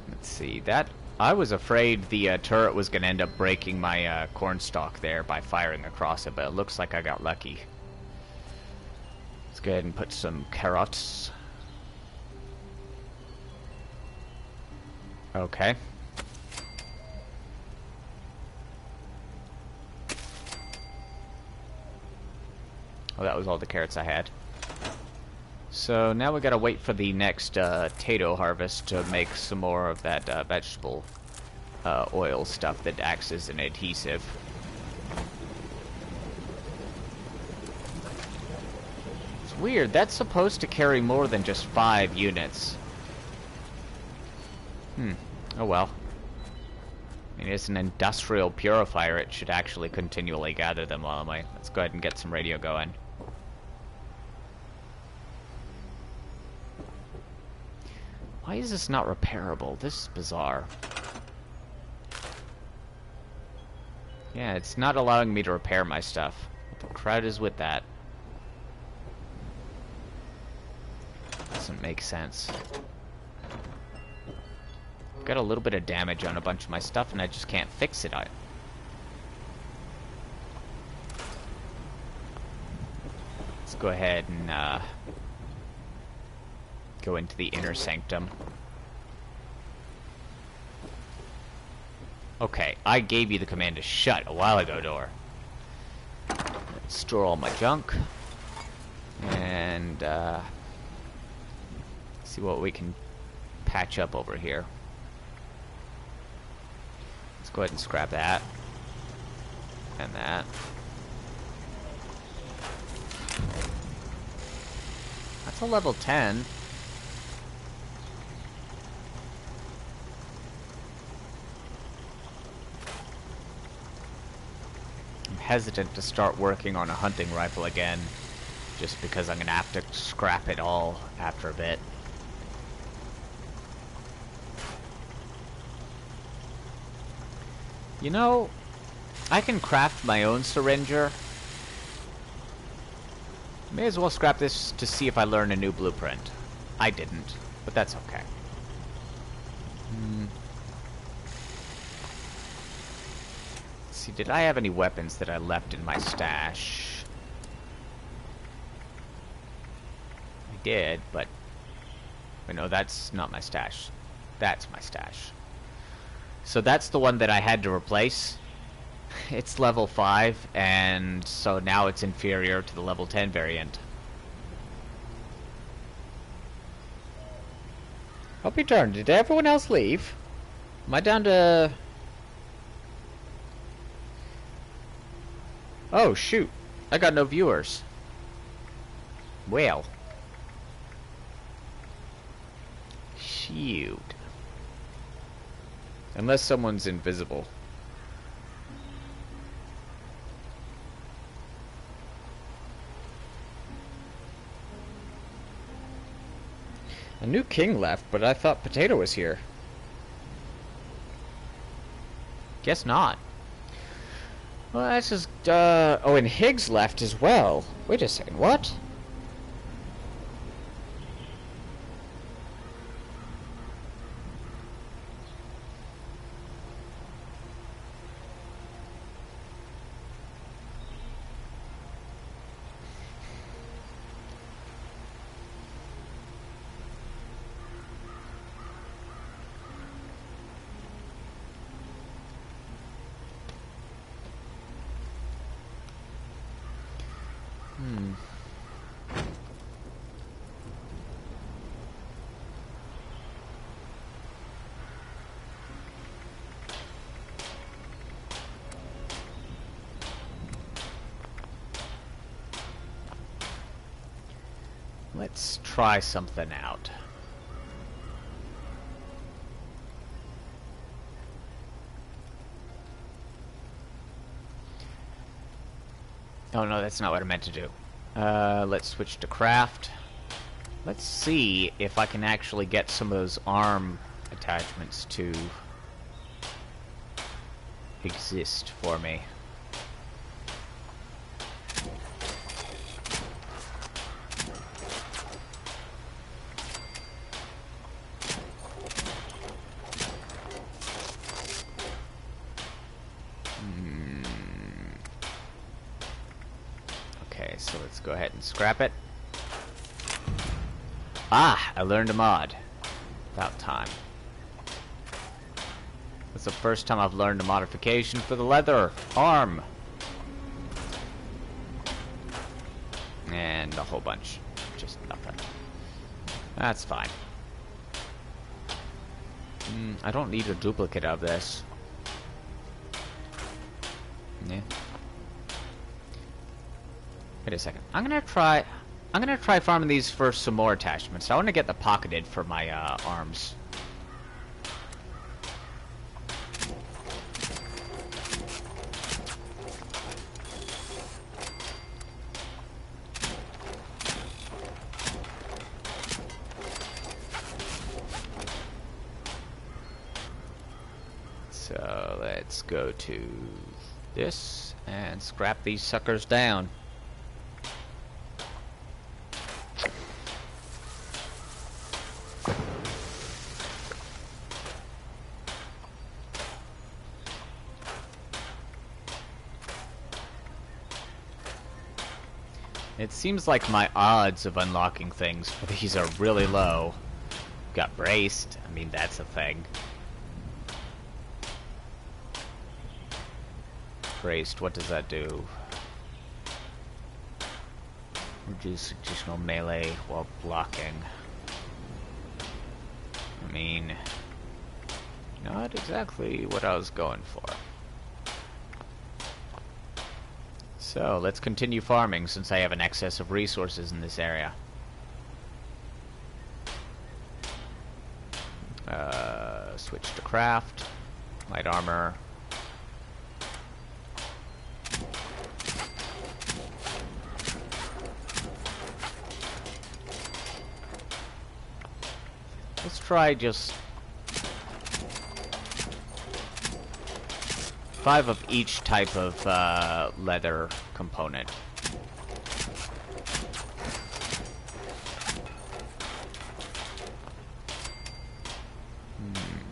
Let's see, that... I was afraid the turret was going to end up breaking my cornstalk there by firing across it, but it looks like I got lucky. Let's go ahead and put some carrots. Okay. Oh, that was all the carrots I had. So now we gotta wait for the next potato harvest to make some more of that vegetable oil stuff that acts as an adhesive. It's weird, that's supposed to carry more than just 5 units. Oh well. I mean, it's an industrial purifier, it should actually continually gather them while I'm away. Let's go ahead and get some radio going. Why is this not repairable? This is bizarre. Yeah, it's not allowing me to repair my stuff. What the crud is with that? Doesn't make sense. I've got a little bit of damage on a bunch of my stuff and I just can't fix it. Let's go ahead and go into the inner sanctum. Okay, I gave you the command to shut a while ago, door. Let's store all my junk. And, see what we can patch up over here. Let's go ahead and scrap that. And that. That's a level 10. Hesitant to start working on a hunting rifle again, just because I'm gonna have to scrap it all after a bit. You know, I can craft my own syringer. May as well scrap this to see if I learn a new blueprint. I didn't, but that's okay. See, did I have any weapons that I left in my stash? I did, but... Wait, no, that's not my stash. That's my stash. So that's the one that I had to replace. It's level 5, and so now it's inferior to the level 10 variant. Hope your turn. Did everyone else leave? Am I down to... Oh, shoot. I got no viewers. Well. Shoot. Unless someone's invisible. A new king left, but I thought Potato was here. Guess not. Well, that's just, oh, and Higgs left as well. Wait a second, what? Let's try something out. Oh no, that's not what I meant to do. Let's switch to craft. Let's see if I can actually get some of those arm attachments to exist for me. Okay, so let's go ahead and scrap it. Ah, I learned a mod. About time. That's the first time I've learned a modification for the leather arm. And a whole bunch. Just nothing. That's fine. I don't need a duplicate of this. Yeah. Wait a second. I'm gonna try farming these for some more attachments. I want to get the pocketed for my arms. So let's go to this and scrap these suckers down. It seems like my odds of unlocking things for these are really low. Got braced. I mean, that's a thing. Braced, what does that do? Reduce additional melee while blocking. I mean, not exactly what I was going for. So, let's continue farming since I have an excess of resources in this area. Switch to craft. Light armor. Let's try just 5 of each type of leather component.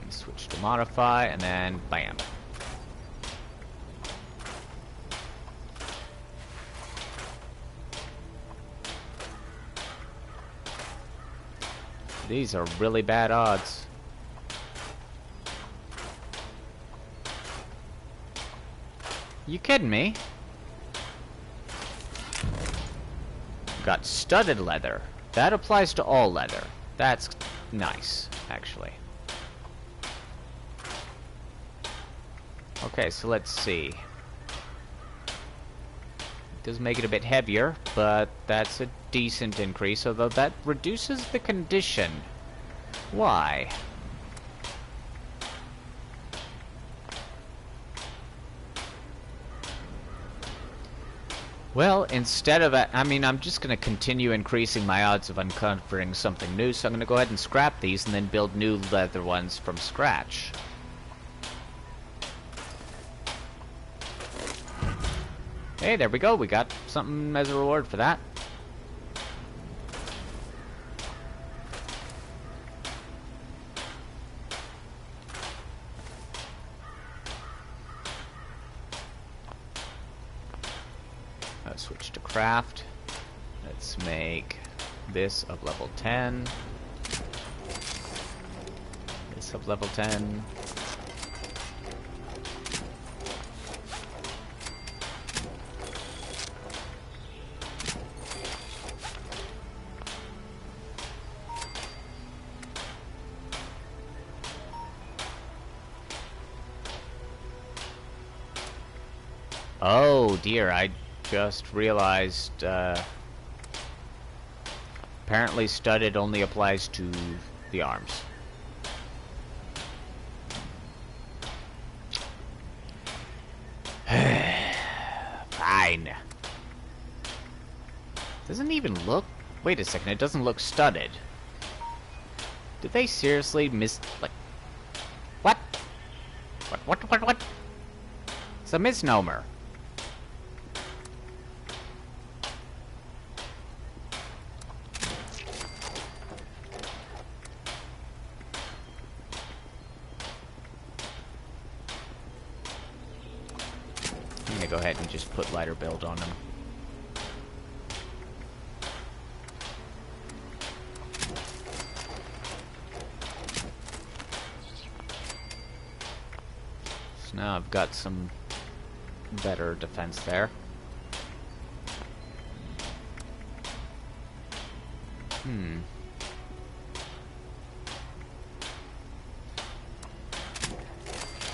Switch to modify, and then bam. These are really bad odds. You kidding me? Got studded leather. That applies to all leather. That's nice, actually. Okay, so let's see. It does make it a bit heavier, but that's a decent increase, although that reduces the condition. Why? Well, instead of I mean, I'm just going to continue increasing my odds of uncovering something new, so I'm going to go ahead and scrap these and then build new leather ones from scratch. Hey, there we go. We got something as a reward for that. Let's switch to craft. Let's make this of level 10. This of level 10. Oh dear, I just realized Apparently studded only applies to the arms. Fine. Doesn't even look... Wait a second, it doesn't look studded. Did they seriously like... What? What? It's a misnomer. I'm gonna go ahead and just put lighter build on them. So now I've got some better defense there.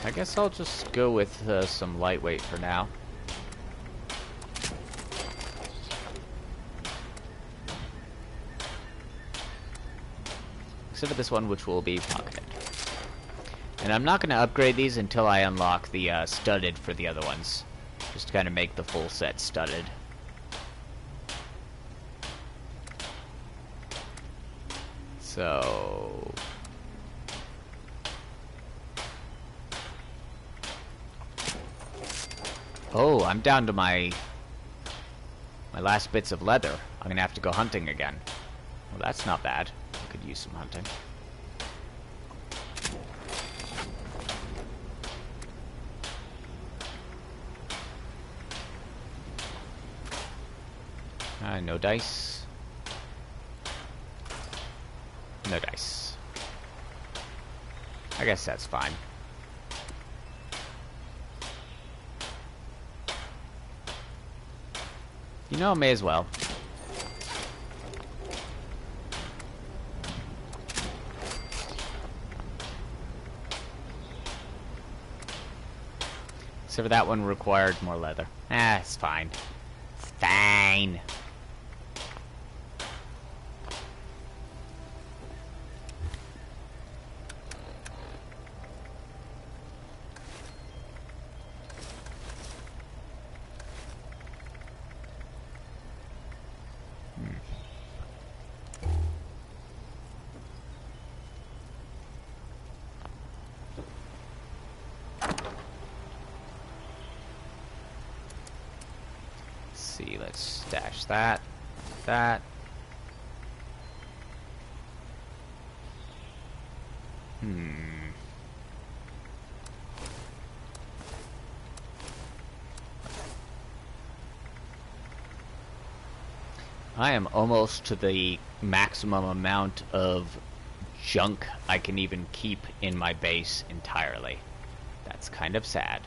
I guess I'll just go with some lightweight for now. Except for this one, which will be pocketed. And I'm not going to upgrade these until I unlock the studded for the other ones. Just to kind of make the full set studded. So... Oh, I'm down to my last bits of leather. I'm gonna have to go hunting again. Well, that's not bad. I could use some hunting. No dice. No dice. I guess that's fine. You know, may as well. Except for that one required more leather. Ah, it's fine. It's fine. See, let's stash that. I am almost to the maximum amount of junk I can even keep in my base entirely. That's kind of sad.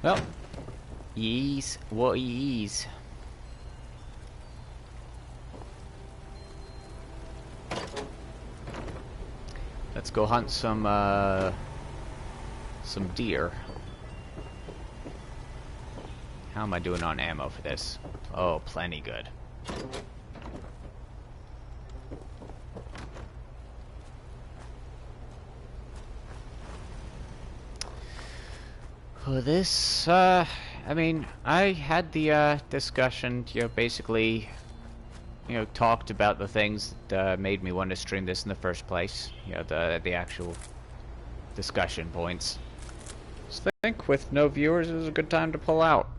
Well, yees, what yees. Let's go hunt some deer. How am I doing on ammo for this? Oh, plenty good. For this, I mean, I had the discussion, basically, talked about the things that made me want to stream this in the first place. The actual discussion points. So I think with no viewers, it was a good time to pull out.